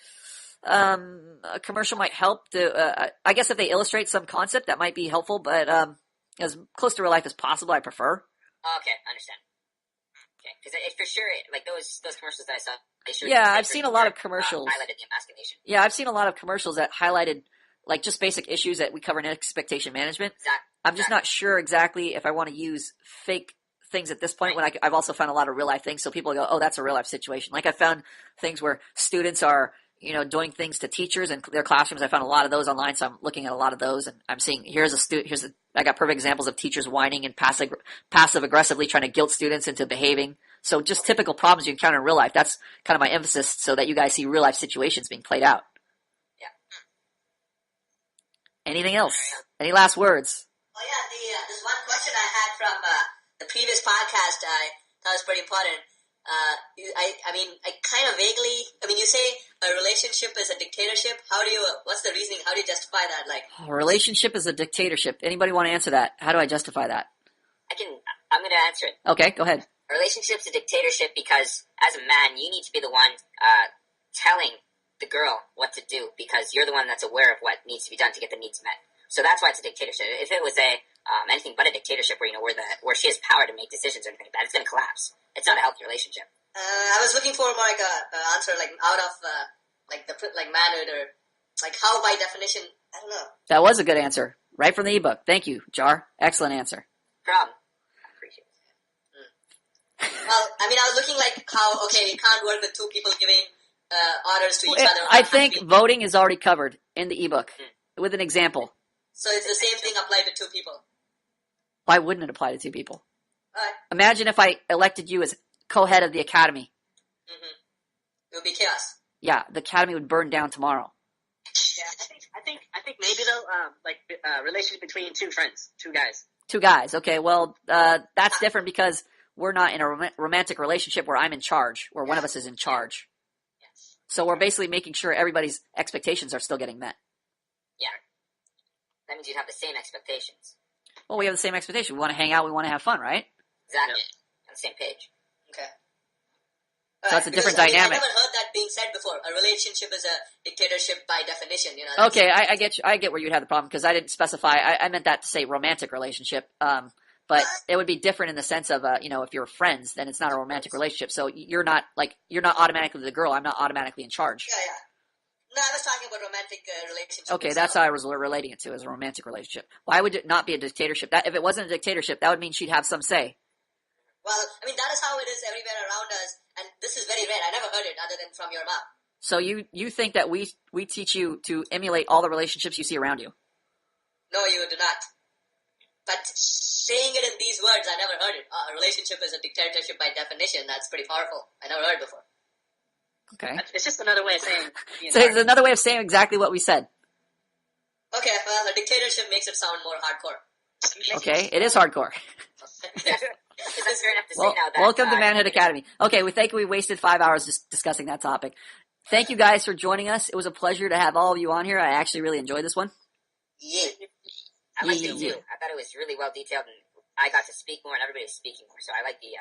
A commercial might help to, I guess if they illustrate some concept, that might be helpful, but, as close to real life as possible, I prefer. Okay, I understand. Okay, because for sure, those commercials that I saw, they sure. Yeah, I've seen a lot of commercials. Highlighted the emasculation. Yeah, I've seen a lot of commercials that highlighted, just basic issues that we cover in expectation management. Exactly. I'm just not sure exactly if I want to use fake things at this point when I've also found a lot of real life things, so people go, oh, that's a real life situation. I found things where students are, doing things to teachers in their classrooms. I found a lot of those online, so I'm looking at a lot of those, and I'm seeing I got perfect examples of teachers whining and passive aggressively trying to guilt students into behaving. So just typical problems you encounter in real life. That's kind of my emphasis, so that you guys see real life situations being played out. Yeah. Anything else? Any last words? Oh yeah, this one question I had from the previous podcast I thought was pretty important. I kind of vaguely, you say a relationship is a dictatorship? What's the reasoning? How do you justify that? Like, A relationship is a dictatorship. Anybody want to answer that? How do I justify that? I'm going to answer it. Okay, go ahead. A relationship's a dictatorship because as a man, you need to be the one telling the girl what to do because you're the one that's aware of what needs to be done to get the needs met. So that's why it's a dictatorship. If it was anything but a dictatorship where she has power to make decisions or anything like that, it's going to collapse. It's not a healthy relationship. I was looking for more like a answer like out of like manhood or like how by definition. I don't know. That was a good answer. Right from the ebook. Thank you, Jar. Excellent answer. Problem. I appreciate it. Well, I mean, I was looking like how you can't work with two people giving orders to each other. I think voting is already covered in the ebook with an example. So it's the same thing applied to two people. Why wouldn't it apply to two people? Alright. Imagine if I elected you as co-head of the academy. Mm-hmm. It would be chaos. Yeah, the academy would burn down tomorrow. Yeah, I think maybe though, relationship between two friends, two guys. Two guys. Okay, well, that's different because we're not in a romantic relationship where I'm in charge, where one of us is in charge. Yes. So we're basically making sure everybody's expectations are still getting met. Yeah. That means you'd have the same expectations. Well, we have the same expectation. We want to hang out. We want to have fun, right? Exactly. On the same page. Okay. So it's a different because, dynamic. I never heard that being said before. A relationship is a dictatorship by definition. You know. Okay, I get you. I get where you'd have the problem because I didn't specify. I meant that to say romantic relationship. But it would be different in the sense of, if you're friends, then it's not a romantic relationship. So you're not automatically the girl. I'm not automatically in charge. Yeah. No, I was talking about romantic relationship. Okay, that's how I was relating it to, as a romantic relationship. Why would it not be a dictatorship? That if it wasn't a dictatorship, that would mean she'd have some say. Well, I mean, that is how it is everywhere around us, and this is very rare. I never heard it other than from your mouth. So you think that we teach you to emulate all the relationships you see around you? No, you do not. But saying it in these words, I never heard it. A relationship is a dictatorship by definition. That's pretty powerful. I never heard it before. Okay. It's just another way of saying. So it's another way of saying exactly what we said. Okay, well, a dictatorship makes it sound more hardcore. Okay, it is hardcore. That's fair enough to Well, say now that, welcome to Manhood Academy. Okay, we think we wasted 5 hours just discussing that topic. Thank you guys for joining us. It was a pleasure to have all of you on here. I actually really enjoyed this one. Yeah. I liked it too. I thought it was really well detailed, and I got to speak more, and everybody was speaking more. So I like the